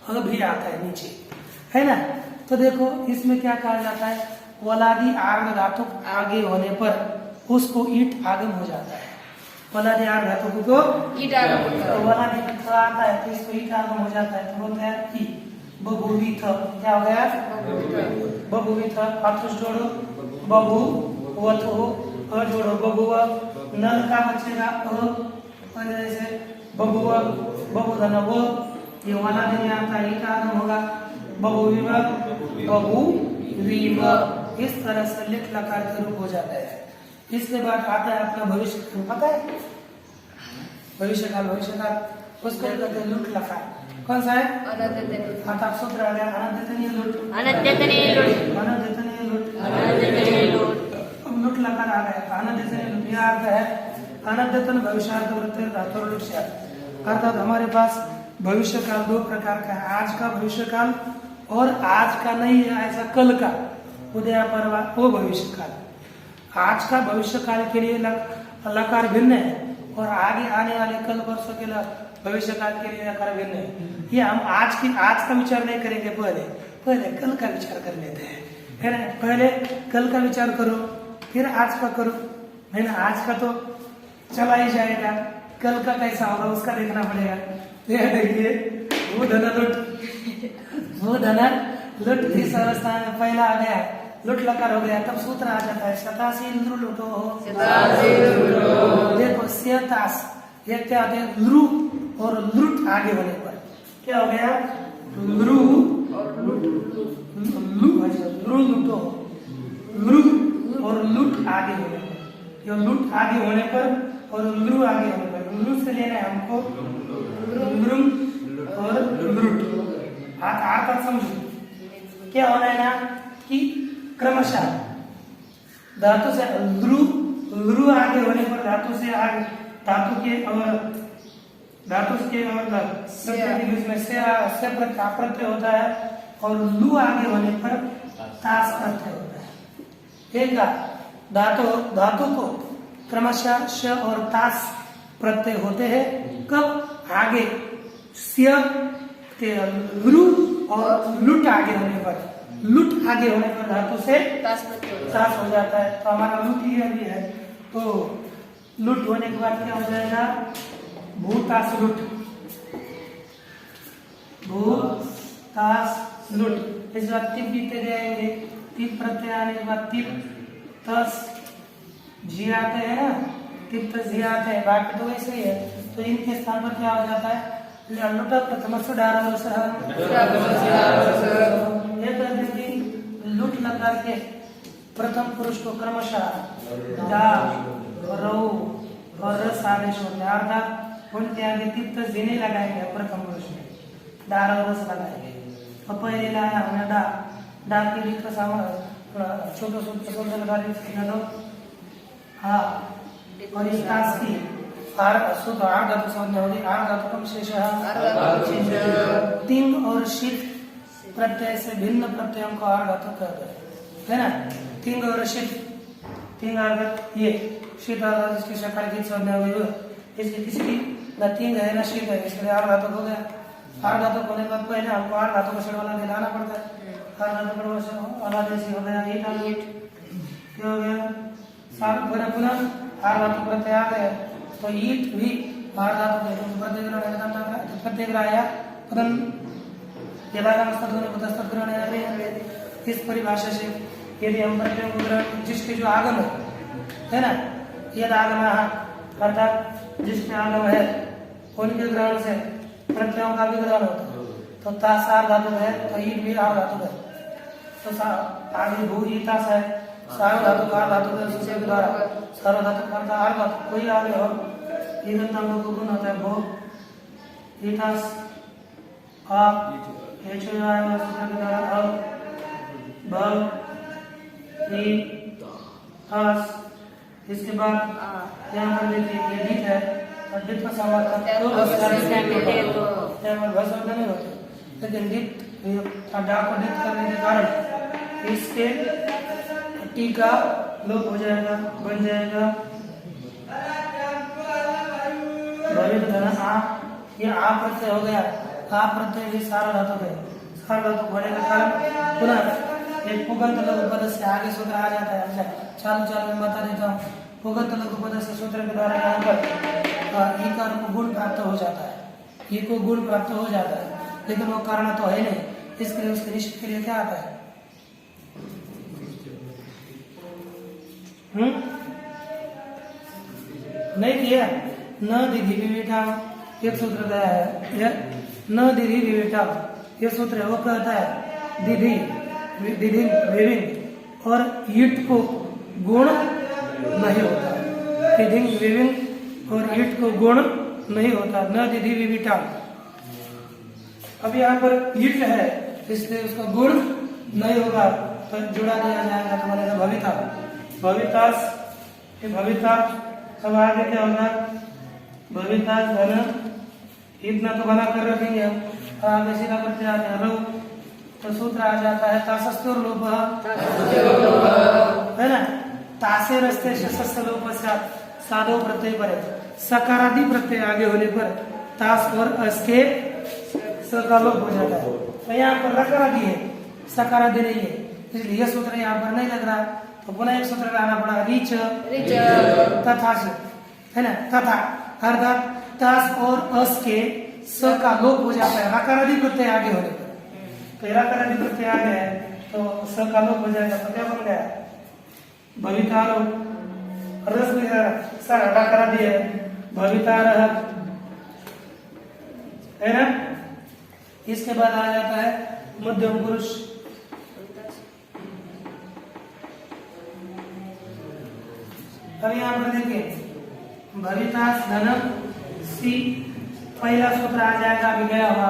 ह भी आता है नीचे, है ना? तो देखो इसमें क्या कहा जाता है? वलादि आर्ध धातु आगे होने पर उसको ईट आगम हो जाता है। वलादि आर्ध धातु को ईट आगम होता है। वलादि में थ आता है तो इसको ईट आगम हो जाता है। तो बोलते हैं कि बभूवी थ। क्या हो गया? बभूवी थ। अथुष जोड़ो बभू वथो अ जोड़ो बभुआ। नल का बचेगा अ जैसे बभुआ बभुधन वो। ये वलादि में आता है ईट आगम होगा। बभूवी बभूवीव इस तरह से लिट लकार के रूप हो जाता है। इसके बाद आता है अपना भविष्य काल। पता है भविष्य काल उसको कहते हैं लुट लकार। कौन सा है? अर्थात सूत्र आ गया अनद्यतनीय लुट। अब लुट लकार आ गया अनद्यतनीय लुट। यह अर्थ है अनद्यतन भविष्यार्थ वृत्ति धातु लुट से। अर्थात हमारे पास भविष्य काल 2 प्रकार का है। आज का भविष्य काल और आज का नहीं है ऐसा कल का उदया पर्वा वो भविष्य काल। आज का भविष्य काल के लिए लकार भिन्न है और आगे आने वाले कल वर्षों के भविष्य काल के लिए लकार भिन्न है। ये हम आज का विचार नहीं करेंगे, पहले कल का विचार कर लेते हैं। है ना? पहले कल का विचार करो फिर आज का करो, है ना? आज का तो चला ही जाएगा, कल का कैसा होगा उसका देखना पड़ेगा। देखिए वो धन लुट इस अवस्था में पहला आ गया लुट लकार हो गया। तब सूत्र आ जाता है शतासी लुटो देखो शतास। ये क्या होता है? लृ और लुट आगे होने पर क्या हो गया? लृ और लुटो लृ और लुट आगे होने पर। ये लुट आगे होने पर और लृ आगे होने पर लृ से लेना है हमको लृ और लुट। आप समझो क्या होना है ना कि क्रमशः धातु से लृ आगे होने पर धातु से आगे धातु के और बीच में से प्रत्यय होता है और लू आगे होने पर तास प्रत्यय होता है। एक धातु को क्रमशः श और तास प्रत्यय होते हैं कब? आगे स्य के लृ और लुट आगे होने पर। लुट आगे होने पर धातु से तास हो जाता है। तो हमारा लुट ही अभी है। तो लुट होने के बाद क्या हो जाएगा? भूतास लुट। भूतास लुट। इस बार तिप बीते जाएंगे। तिप प्रत्यय आने के बाद तिप तस जी आते हैं ना, तिप तस जी आते हैं, बाकी तो वैसे ही है। तो इनके स्थान पर क्या हो जाता है? लुट प्रथम लुट लकार के प्रथम पुरुष को क्रमशः दा रौ और रस आदेश होते हैं। अर्थात उनके आगे तिप्त जीने लगाएंगे प्रथम पुरुष में दार और रस लगाएंगे। और पहले लाया हमने डा के भी छोटे हाँ और इस तास की शुद्ध आर्ध धातु संज्ञा होगी। आर्ध धातु कम शेष तिंग और शीत प्रत्यय से भिन्न प्रत्ययों को आर्ध धातु कहते हैं, है ना? तिंग और शीत। तिंग आर्ध ये शीत आर्ध जिसकी शकार की संज्ञा हुई इसकी किसी की न तिंग है न शीत है, इसलिए आर्ध धातु हो गया। आर धातु होने के बाद पहले हमको आर धातु का वाला दिलाना पड़ता है। आर धातु वाला जैसे हो गया ईट, क्या हो गया सार पुनः आर धातु प्रत्यय आ गए तो ईट भी आर धातु के प्रत्यय आया पदम इस परिभाषा से यदि हम प्रत्ययों जिसके जो आगम है ना, यद आगम अर्थात जिसके आगम है उनके ग्रहण से प्रत्ययों का भी ग्रहण होता है। तो तासार धातु है तो ईट भी आर धातु है। तो आगे भू ईतास है, सार्व धातु का धातु है उसके द्वारा सर्व धातु का आर धातु कोई आगे हो ईगंत अंगों को गुण होता है भू ईतास आप इसके बाद यहाँ पर देखिए ये डिट है और डिट का समार्थ नहीं होता, लेकिन डिट डा को डिट करने के कारण इसके टी का लोप हो जाएगा, बन जाएगा ये आ प्रत्यय हो गया। आ प्रत्यय भी सारा धातु है, सारा धातु होने के कारण पुनः एक पुगंत लघु पद से आगे सूत्र आ जाता है। चालू में बता देता हूँ, पुगंत लघु पद से सूत्र के द्वारा यहाँ पर ईकार को गुण प्राप्त हो जाता है, ई को गुण प्राप्त हो जाता है, लेकिन वो कारण तो है नहीं। इसके लिए उसके निश्चित के लिए क्या आता है? नहीं किया न दिधि विवेटा एक सूत्र गया है, न दिधि विवेटा ये सूत्र है, वो कहता है दिधि दिधि विभिन्न और ईट को गुण नहीं होता, दिधि विभिन्न और ईट को गुण नहीं होता, न दिधि विविटा। अब यहाँ पर ईट है इसलिए उसका गुण नहीं होगा तो जुड़ा दिया जाएगा तो बनेगा भविता, भवितास। भविता अब आगे क्या होगा? भवितास धन इतना तो बना कर रखेंगे हम, आगे सीधा करते आते हैं रो तो सूत्र आ जाता है तासस्तुर लोप है ना, तासे रस्ते शस्य लोप साधो प्रत्यय पर सकारादि प्रत्यय आगे होने पर तास और अस के स का लोप हो जाता है। तो यहाँ पर रकारादि है, सकारादि नहीं है, इसलिए यह सूत्र यहाँ पर नहीं लग रहा, तो पुनः एक सूत्र लाना पड़ा रीच तथा है ना, तथा अर्थात तास और अस के स का लोप हो जाता है रकारादि प्रत्यय आगे होने पर। तो रकारादि प्रत्यय आ गया है तो स का लोप हो जाएगा, तो क्या बन गया? भवितारो रस भी है सर रकारादि है, भवितार है ना। इसके बाद आ जाता है मध्यम पुरुष, अब यहाँ पर देखिए भवितास धन सी पहला सूत्र आ जाएगा, अभी गया हुआ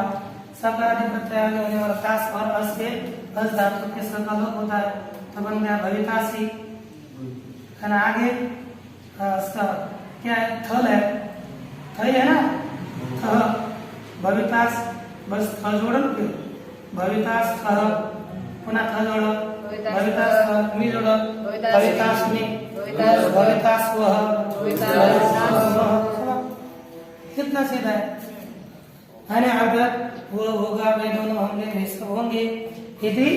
सकारादि प्रत्यय आगे होने वाला तास और अस के अस धातु के स का लोप होता है तो बन गया भवितासी है ना। आगे इसका क्या है? थल है, थई है ना, थ भवितास बस थ जोड़न के भवितास थ पुनः थ जोड़ो भवितास थ मी जोड़ो भवितास मी भवितास वह कितना सीधा है ना। अगर वो होगा वे दोनों होंगे वे सब होंगे यदि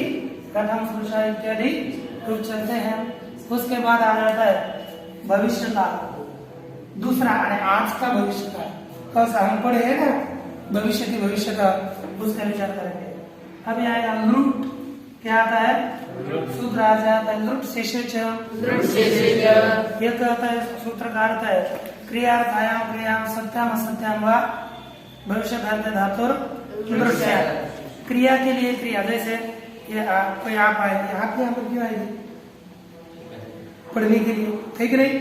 प्रथम पुरुषा इत्यादि रूप चलते हैं। उसके बाद आ जाता है भविष्य का दूसरा आज का भविष्य का, कल हम पढ़े है ना भविष्य की भविष्य का, उसका विचार करेंगे। अब आएगा लुट, क्या आता है? सूत्र आ जाता है लुट शेष यह कहता है सूत्र का अर्थ है क्रिया क्रियाम सत्याम असत्याम व भविष्य धातुर क्रिया के लिए क्रिया, जैसे ये कोई आप आएगी, आप यहाँ पर क्यों आएगी? पढ़ने के लिए, ठीक नहीं?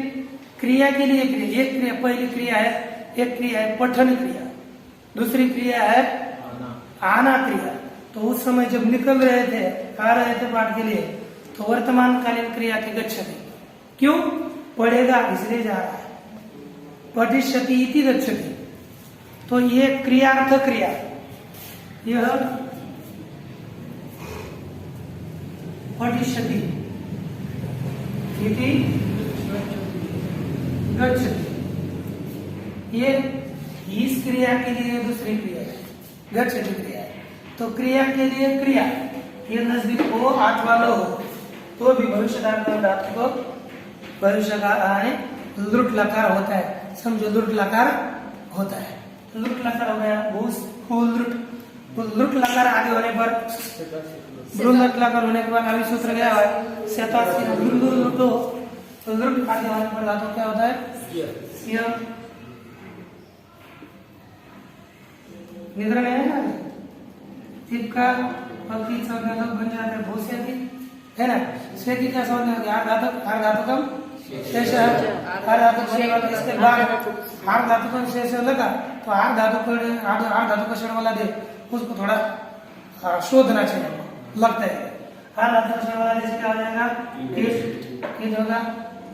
क्रिया के लिए क्रिया, एक क्रिया पहली क्रिया है, एक क्रिया है पठन क्रिया, दूसरी क्रिया है आना क्रिया। तो उस समय जब निकल रहे थे, आ रहे थे पाठ के लिए, तो वर्तमान कालीन क्रिया की गच्छति, क्यों? पढ़ेगा इसलिए जा रहा है, पठिष्यति इति गच्छति। तो ये क्रियार्थ क्रिया, यह पठिष्यति इति गच्छति, ये इस क्रिया के लिए दूसरी क्रिया है, गच्छति क्रिया है। तो क्रिया के लिए क्रिया ये नजदीक हो अथवा न हो तो भी भविष्य धातु को भविष्य का लुट लकार होता है। समझो लुट लकार होता है। लुट लकार हो गया लुट लकार आगे होने पर लुट लकार होने के बाद अभी सूत्र गया है शतासी लुटो। तो लुट आगे होने पर धातु क्या होता है विवरण है ना का बन जाता है भूसे की है ना। स्वे की क्या समझ में हार धातुकम शेष हार धातु होने वाला इसके बाद हार धातुकम शेष लगा तो हार धातु का क्षण वाला दे उसको थोड़ा शोधना चाहिए लगता है। हार धातु का क्षण वाला जैसे क्या हो जाएगा किस होगा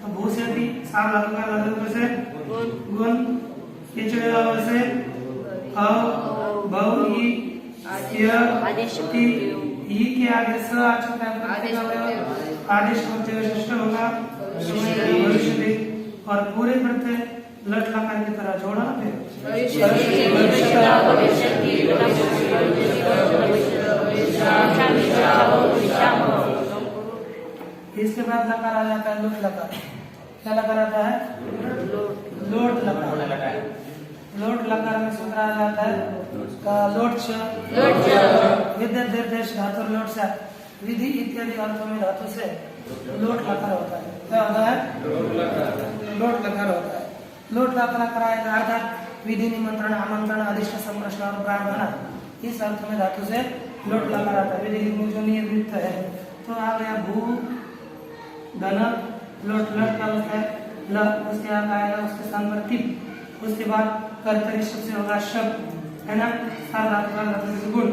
तो भूसे भी सार धातु का धातु से गुण किचड़े वाले से बहु आदेश के आगे स आदेश होगा और पूरे प्रत्यय लट लकार की तरह जोड़ा इसके बाद लकार आ जाता है लुट लकार। क्या लकार आता है लोट लकार। लोट लकार में सूत्र आ जाता है लोट विद्या निर्देश धातु लोट से विधि इत्यादि अर्थों में धातु से लोट लकार होता है। क्या होता है लोट लकार होता है। लोट लकार कराएगा अर्थात विधि निमंत्रण आमंत्रण अधिष्ठ संप्रश्न और प्रार्थना इस अर्थ में धातु से लोट लकार आता है। विधि जो निवृत्त है तो आ गया भू धन लोट लट का है ल उसके बाद आएगा उसके स्थान पर टिप उसके बाद कर्तरी से होगा शब्द है ना। सार धातु का धातु से गुण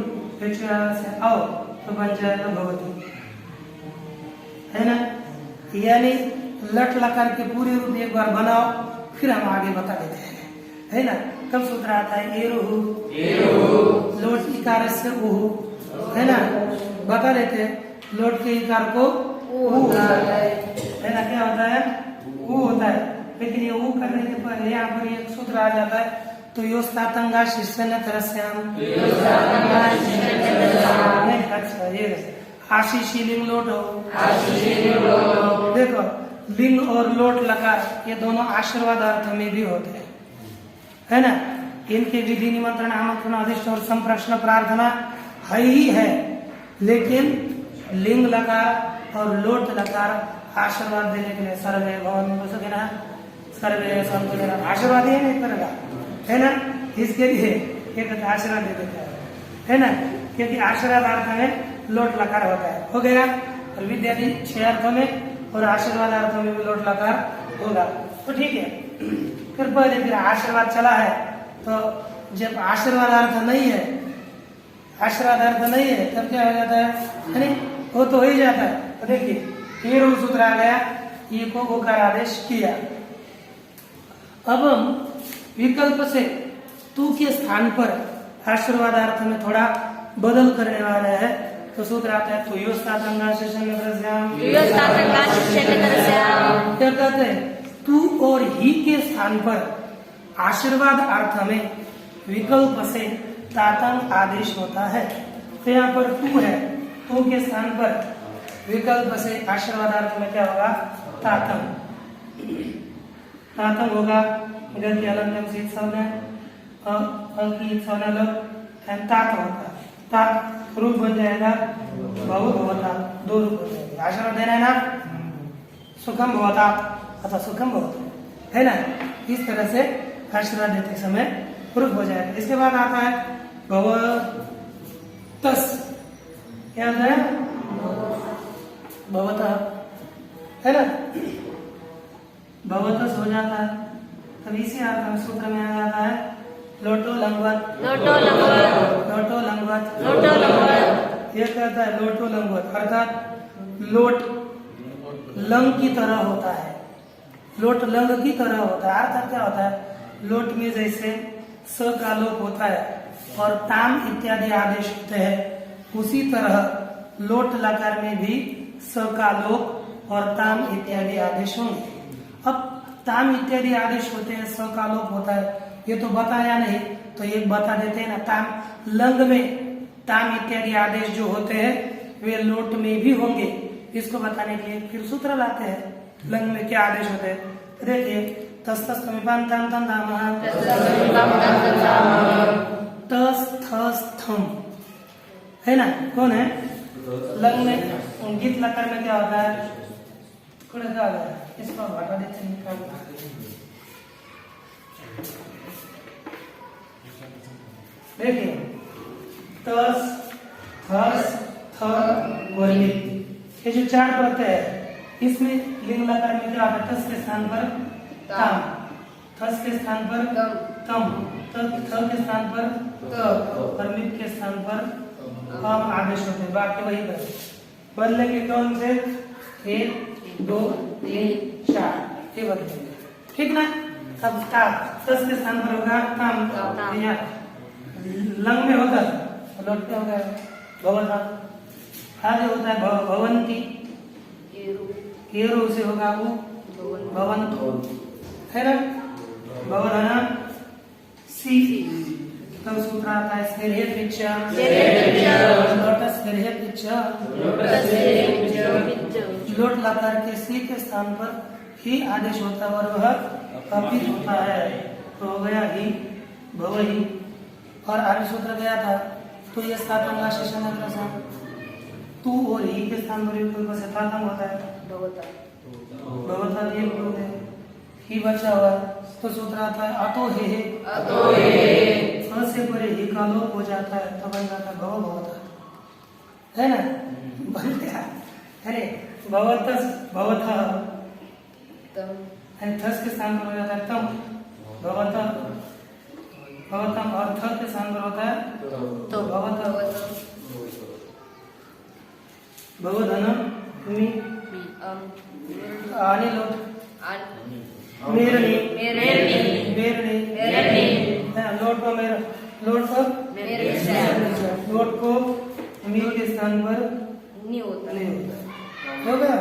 से आओ तो बन जाएगा भगवती है ना। यानी लट लकार के पूरे रूप एक बार बनाओ फिर हम आगे बता देते हैं है ना। कब सूत्र आता है एरोहु लोट इकार से उहु है ना। बता देते हैं लोट के इकार को ऊ होता है ना। क्या होता है ऊ होता है। लेकिन ये ऊ करने के पहले यहाँ पर एक सूत्र आ जाता है तो योस्तातंगा शिष्यन तरस्याम अच्छा ये आशीषी लिंग लोट हो। देखो लिंग और लोट लकार ये दोनों आशीर्वाद अर्थ में भी होते हैं है ना। इनके विधि निमंत्रण आमंत्रण अधिष्ठ और संप्रश्न प्रार्थना है ही है लेकिन लिंग लकार और लोट लकार आशीर्वाद देने के लिए सर्वे भवन को सके ना सर्वे संत आशीर्वाद ही नहीं करेगा है ना। इसके लिए एक आशीर्वाद दे देता है ना क्योंकि आशीर्वाद अर्थ में लोट लकार होता है हो गया। और विद्यार्थी 6 अर्थों में और आशीर्वाद अर्थों में भी लोट लकार होगा तो ठीक है। फिर पहले फिर आशीर्वाद चला है तो जब आशीर्वाद अर्थ नहीं है तब क्या हो जाता है वो तो हो ही जाता है। तो देखिए ये रूप सूत्र आ गया ये को ओकार आदेश किया। अब हम विकल्प से तू के स्थान पर आशीर्वाद अर्थ में थोड़ा बदल करने वाला है तो सूत्र आता है तो क्या कहते हैं तू और ही के स्थान पर आशीर्वाद अर्थ में विकल्प से तातंग आदेश होता है। तो यहाँ पर तू है तू के स्थान पर विकल्प से आशीर्वाद अर्थ में क्या होगा तातंग होगा। गति अलंकम शीत सवने अंकित सवने लोग तात होगा तात रूप बन जाएगा बहु भवता 2 रूप हो जाएंगे। आशीर्वाद देना है ना सुखम भवता अथवा सुखम भवता है ना। इस तरह से आशीर्वाद देते समय रूप हो जाएगा। इसके बाद आता है भवतस क्या होता है भवतः है ना भवतस हो जाता है। तब इसी अर्थ में सूत्र में आ जाता है लोटो लंगवत ये कहता है लोटो लंगवत अर्थात लोट लंग की तरह होता है। लोट लंग की तरह होता है अर्थात क्या होता है लोट में जैसे स का लोप होता है और ताम इत्यादि आदेश होते हैं उसी तरह लोट लकार में भी स का लोप और ताम इत्यादि आदेश होंगे। अब ताम इत्यादि आदेश होते हैं स का लोप होता है ये तो बताया नहीं तो ये बता देते हैं ना, ताम लंग में ताम इत्यादि आदेश जो होते हैं वे लोट में भी होंगे। इसको बताने के लिए फिर सूत्र लाते हैं लंग में क्या आदेश होते हैं। देखिए तस तस तमिपान ताम ताम दाम तस थस थम है ना, कौन है लंग में। गीत लकार में क्या होता है, थोड़ा क्या होता है, इसको हटा देते हैं निकाल। देखिए तस थस थ वर्णी, ये जो 4 प्रत्यय है इसमें लिंग लकार में क्या होता है, तस के स्थान पर ताम, थस के स्थान पर तम, थ के स्थान पर त और मित के स्थान पर हम आदेश होते हैं। बाकी वही बदले के कौन से 1 2 3 4 ये बदलेंगे, ठीक ना। अब तस के स्थान पर होगा ताम, लंग में होगा लोट में होगा भवता, आगे होता है भवंती, केरु से होगा वो भवंतो है ना, भवधना सी। तब सूत्र आता है स्थिर्य पिच्चा लोटस स्थिर्य पिच्चा, लोट लकार के सी के स्थान पर ही आदेश होता है और वह कपित होता है, तो हो गया ही भव ही। और आगे सूत्र गया था तो ये 7 अंगा शेषण अग्रसन, तू और ही के स्थान पर कोई बस तातम होता है भवता ये बोलते हैं, ही बचा हुआ तो सूत्र आता है अतो हे से परे ही का लोप हो जाता है तो बन जाता है भव भवता है ना, बन गया। अरे भवतस भवता थस के स्थान पर हो जाता है तम भवता भवतम, और थ के स्थान पर होता है तो भवता भवधनम मी आनी लोट मेरनी लोट को मेरा लोट को मी के स्थान पर नहीं होता हो गया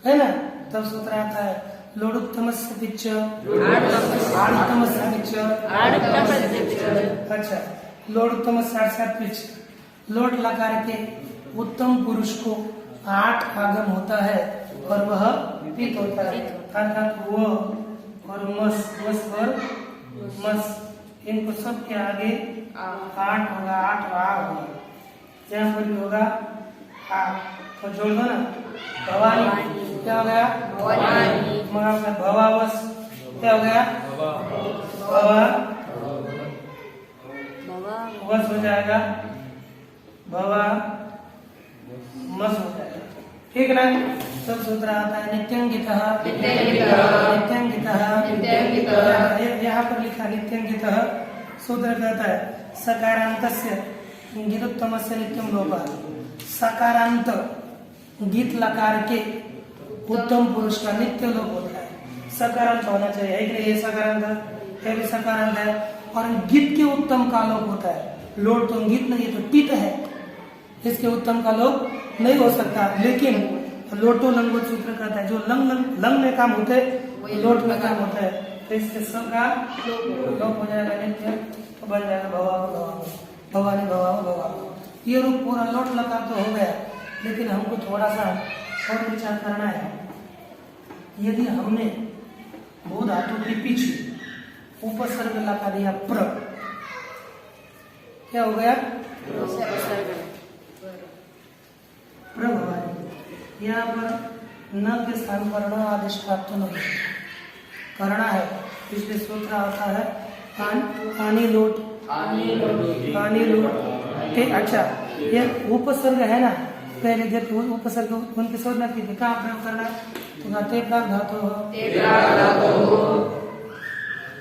है ना। तब सूत्र आता है लोडुत्तमस्य पिच्च आडुत्तमस्य पिच्च, अच्छा लोडुत्तमस्य पिच्च, लोट लकार के उत्तम पुरुष को 8 आगम होता है और वह पित होता है, अर्थात वो और मस और मस, इनको सब के आगे 8 होगा, 8 आ होगा, यहाँ पर भी होगा आ, तो जोड़ दो ना भवानी, क्या हो गया भवानी, भवावस क्या हो गया भवा वस हो जाएगा, भवा मस हो जाएगा, ठीक ना। सब सूत्र आता है नित्यंगितः, यहाँ पर लिखा नित्यंगितः, सूत्र कहता है सकारांतस्य गीतोत्तमस्य नित्यम लोपः, सकारांत गीत लकार के उत्तम पुरुष का नित्य लोप होता है, सकारांत होना चाहिए है कि नहीं, ये सकारांत है भी सकारांत है, और गीत के उत्तम का लोप होता है, लोट तो गीत नहीं तो टिट है, इसके उत्तम का लोप नहीं हो सकता, लेकिन लोटो लंगोट सूत्र कहता है जो लंग में काम होते है लोट में काम होता है, तो इसके सब का लोप हो जाएगा नित्य, तो बन जाएगा भवा भवानी भवा भवा। ये रूप पूरा लोट लकार तो हो गया, लेकिन हमको थोड़ा सा और विचार करना है। यदि हमने भू धातु के पीछे उपसर्ग लगा दिया प्र, क्या हो गया प्रभवानी, यहाँ पर न के स्थान पर न आदेश प्राप्त नहीं करना है, इसलिए सूत्र आता है आनी लोट अच्छा ये उपसर्ग है ना, पहले जब उपसर्ग उनकी संज्ञा की थी कहाँ प्रयोग करना है, तो ते प्राग धातु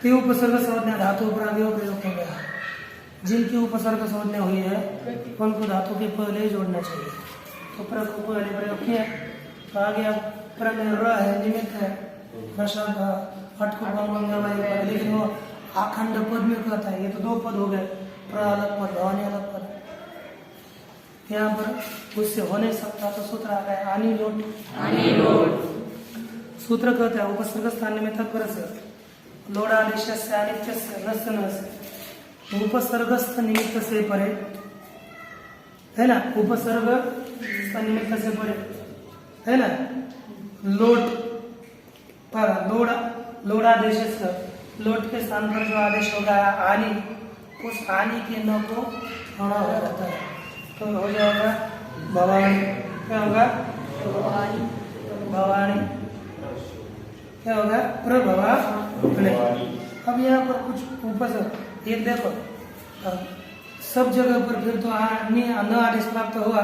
ते उपसर्ग संज्ञा धातु प्रयोग हो गया, जिनकी उपसर्ग संज्ञा हुई है उनको धातु के पहले ही जोड़ना चाहिए, तो प्र को पहले प्रयोग किया, तो आगे अब प्र में र है निमित्त है हट को लेकिन वो आखंड पद में कहता है, ये तो 2 पद हो गए, प्र अलग पद भवानी अलग पद, यहाँ पर उससे हो नहीं सकता, तो सूत्र आ गया आनी लोट। सूत्र कहता है उपसर्ग स्थान में तत्पर से लोडादेश से अनित्य से रसन से उपसर्गस्थ निमित्त से परे, है ना, उपसर्ग निमित्त से परे, है ना, लोट पर लोडादेश, लोट के स्थान पर जो आदेश होगा आनी, उस आनी के न को होना हो जाता है, तो हो जाएगा भवानी। क्या होगा? भवानी। क्या होगा? प्रभवानी। अब यहाँ पर कुछ उपसर्ग, ये देखो सब जगह पर फिर तो न आदेश प्राप्त हुआ,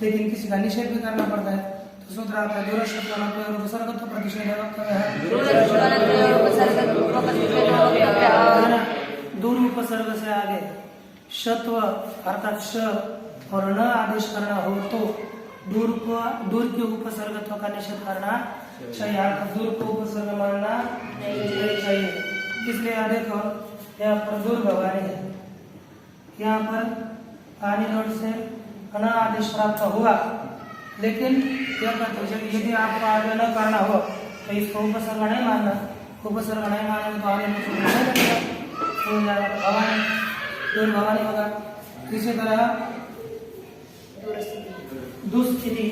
लेकिन किसी का निषेध भी करना पड़ता है, तो सूत्र आता है दूरशब्द प्रतिषेध, दूर उपसर्ग से आगे शत्व अर्थात श और न आदेश करना हो तो दूर के उपसर्गत्व का निषेध करना चाहिए, अर्थात दूर को उपसर्ग मानना चाहिए। इसलिए देखो यहाँ पर दूर भवानी है, यहाँ पर आनी लोट से न आदेश प्राप्त हुआ, लेकिन क्या कहते हैं यदि आपको आगे न करना हो तो इसको उपसर्ग नहीं मानना, उपसर्ग नहीं मानेंगे तो आगे नहीं लगेगा, हो जाएगा भवानी, दूर भवानी होगा। इसी तरह दुस्थिति,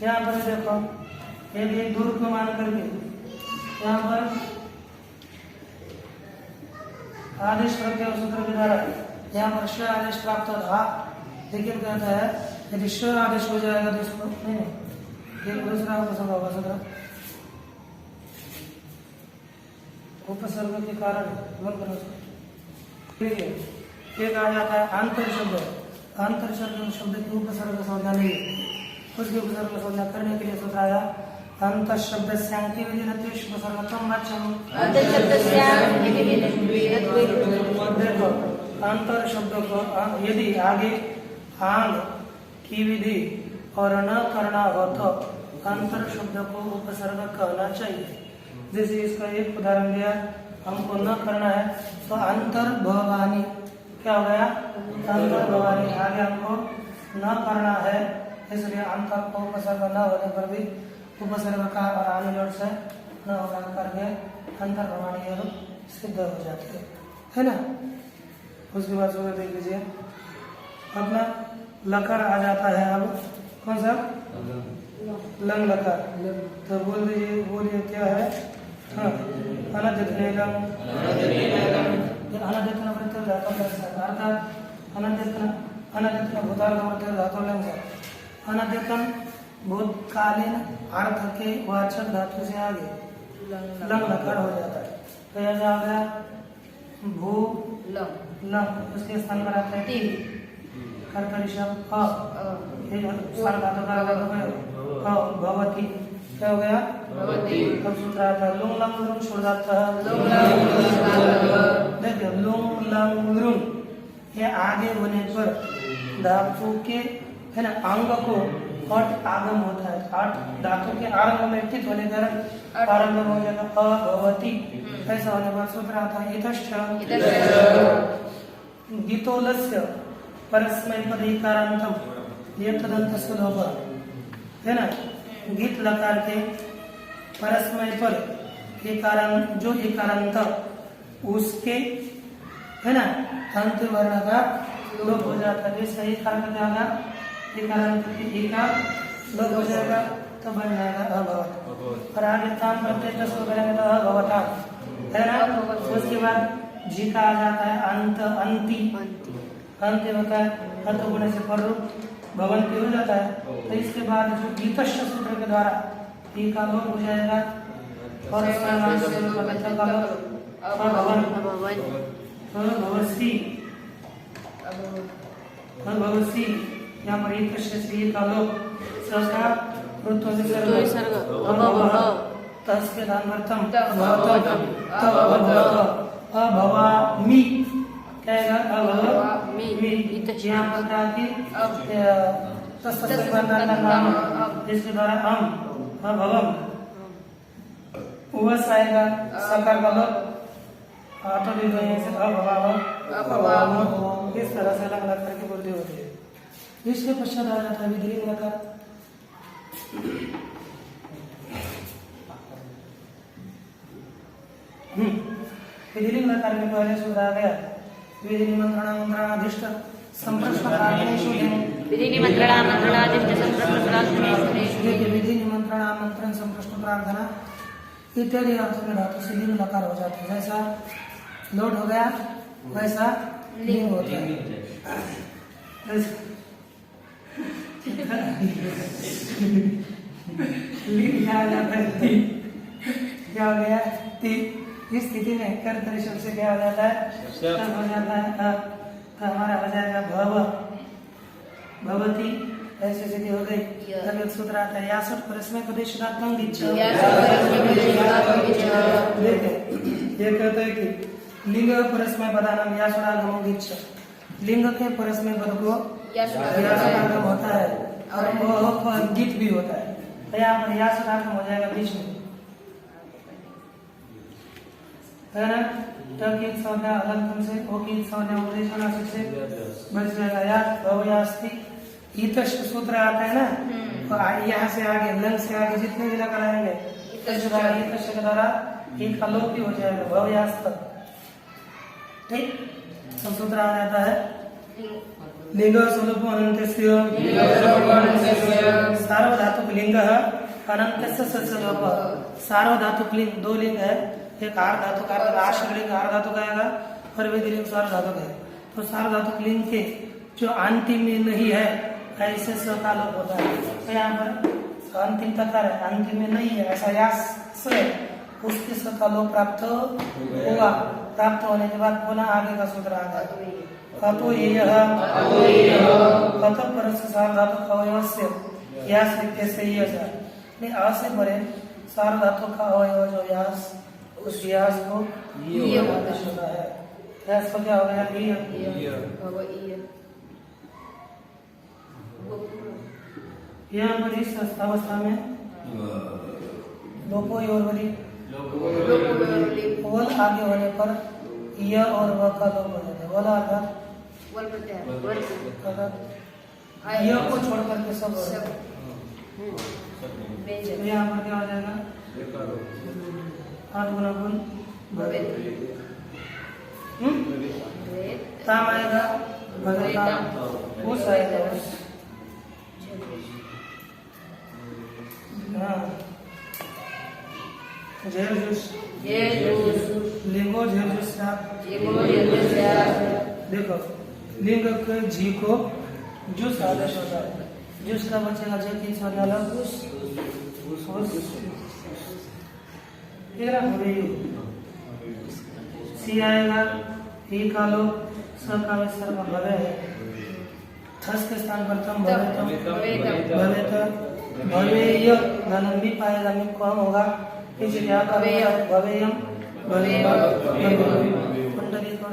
यहाँ पर देखो यदि दूर को मान करके यहाँ पर आदेश प्रत्यय सूत्र के द्वारा यहाँ पर श आदेश प्राप्त था, लेकिन कहता है यदि श आदेश हो जाएगा तो इसको नहीं, ये दूसरा उपसर्ग होगा, सूत्र उपसर्ग के कारण एक आ जाता है आंतर शब्द, आंतर शब्द की उपसर्ग संज्ञा नहीं है, उसकी उपसर्ग संज्ञा करने के लिए सूत्र आया अंत शब्द की देखो अंतर शब्द को यदि आगे आंग की विधि और न करना हो तो अंतर शब्द को उपसर्ग कहना चाहिए। जैसे इसका एक उदाहरण दिया, हमको न करना है तो अंतर भवानी, क्या हो गया? अंतर भवानी, आगे हमको न करना है, इसलिए अंतर को उपसर्ग न होने पर भी उपसर्ग का और आनी लोट से न होगा करके अंतर भवानी ये सिद्ध हो जाती है ना। उसके बाद सूत्र देख लीजिए, अपना लकार आ जाता है, अब कौन सा? लंग लकार, तो बोल दीजिए, बोलिए क्या है? हाँ, अनद्यतन अर्थात अनद्यतन अनद्यतन भूतकालीन अर्थ के वाचक धातु से आगे लंग लकार हो जाता है, तो यह आ गया भू लंग, उसके स्थान पर आता है टी, कर्तरी शब्द भवती, क्या हो गया? तब सूत्र आता है लुंग लंग रुंग छोड़ जाता है, देखिए लुंग लंग रुंग, ये आगे होने पर धातु के है ना अंग को अट आगम होता है, अट धातु के आरंभ में स्थित होने के कारण आरंभ हो जाएगा अभवती, ऐसा होने पर सूत्र आता है इतश्च गीतोलस्य परस्मैपदैकारान्तं यत्तदन्तस्य लोपः, है ना, गीत लकार के परस्मय पर एकारांत, जो एकारांत उसके है ना अंत वर्ण का लोप हो जाता है, सही कारण क्या होगा? एकारांत के एकार लोप हो जाएगा तो बन जाएगा अभवत, और आगे ताम प्रत्यय तो करेंगे तो अभवता, है ना। उसके बाद जी का आ जाता है अंत, अंति, अंत होता है अंत होने से पर भवन की हो जाता है, तो इसके बाद जो गीतश्च सूत्र के द्वारा ई का लोप हो जाएगा और भवसी, यहाँ पर एक का लोप तस्के दानवर्थम अभवामि, क्या है? अभवामि, यहाँ पर क्या कि इसके द्वारा हम अभवम, वस आएगा सकार का लोप, तो भी इस तरह से अलग अलग करके बोलती होती है। इसके पश्चात आ जाता है विधिलिंग लकार, विधिलिंग लकार में पहले सूत्र आ गया विधि निमंत्रणा मंत्रणाधीष्ट संप्रश्न प्रार्थनेषु विधि निमंत्रणा मंत्रणाधीष्ट संप्रश्न प्रार्थनेषु विधि निमंत्रणा मंत्रण संप्रश्न प्रार्थना इत्यादि अर्थ में धातु से लिंग लकार हो जाता है। जैसा लोट हो गया वैसा लिंग होता है। लिंग क्या हो जाता है? क्या हो गया? इस स्थिति में कर्तरी शब्द से क्या हो जाता है? तब हो जाता है तो हमारा हो जाएगा भव भवती। ऐसी स्थिति हो गई। तब एक सूत्र आता है यासठ परस्मै पदेशनात्मक दीक्षा। देखिए ये कहते हैं कि लिंग परस्मै पदानाम यासुरागमो दीक्षा। लिंग के परस्मै पद को यासुरागम होता है और वो गीत भी होता है। तो यहाँ पर यासुरागम हो जाएगा बीच में, है ना? टकीत संज्ञा अलंतम से ओकीत संज्ञा उपदेशनासिक से बच जाएगा। या भवयास्ति ईतश सूत्र आता है ना, तो यहाँ से आगे लंग से आगे जितने भी लगा आएंगे ईतश के द्वारा एक का लोप भी हो जाएगा भवयास्त। ठीक, सब सूत्र आ जाता है। लिंग स्वरूप अनंतस्य सार्वधातुक लिंग अनंतस्य सत्स्वरूप। सार्वधातुक लिंग दो लिंग है, एक आर्ध धातुक आश्रय लिंग आर्ध धातुक आएगा और विधि लिंग सार्वधातुक है। तो सार्वधातुक लिंग के जो अंतिम में नहीं है ऐसे स का लोप होता है। तो यहाँ पर अंतिम तकार है, अंतिम में नहीं है ऐसा यास से उसके स का लोप प्राप्त होगा। प्राप्त होने के बाद पुनः आगे का सूत्र आता है अतो यह कथ परस्य सार्वधातुक अवयवस्य यास से नहीं अ से परे सार्वधातुक का अवयव जो यास उस यास को ये आदेश होता है। यास को क्या हो गया? यहाँ पर इस अवस्था में लोपो योरवली वल आगे होने पर य और व का लोप हो जाता है। वल अर्थात य को छोड़ करके सब हो जाता है। यहाँ पर क्या हो जाएगा? 8 गुना गुण ताम आएगा भगवता उस आएगा उस। हाँ जेर जूस लिंगो जेर जूस। देखो लिंग के जी को जूस आदेश होता है। जूस का बचेगा जे की संज्ञा उस तेरा हो गई सी आएगा ही का लोग स का विसर्ग भवे है। थस के स्थान पर तम भवेय धनम भी पाएगा मी कौन होगा इसलिए यहाँ का भवेयम कुंडली को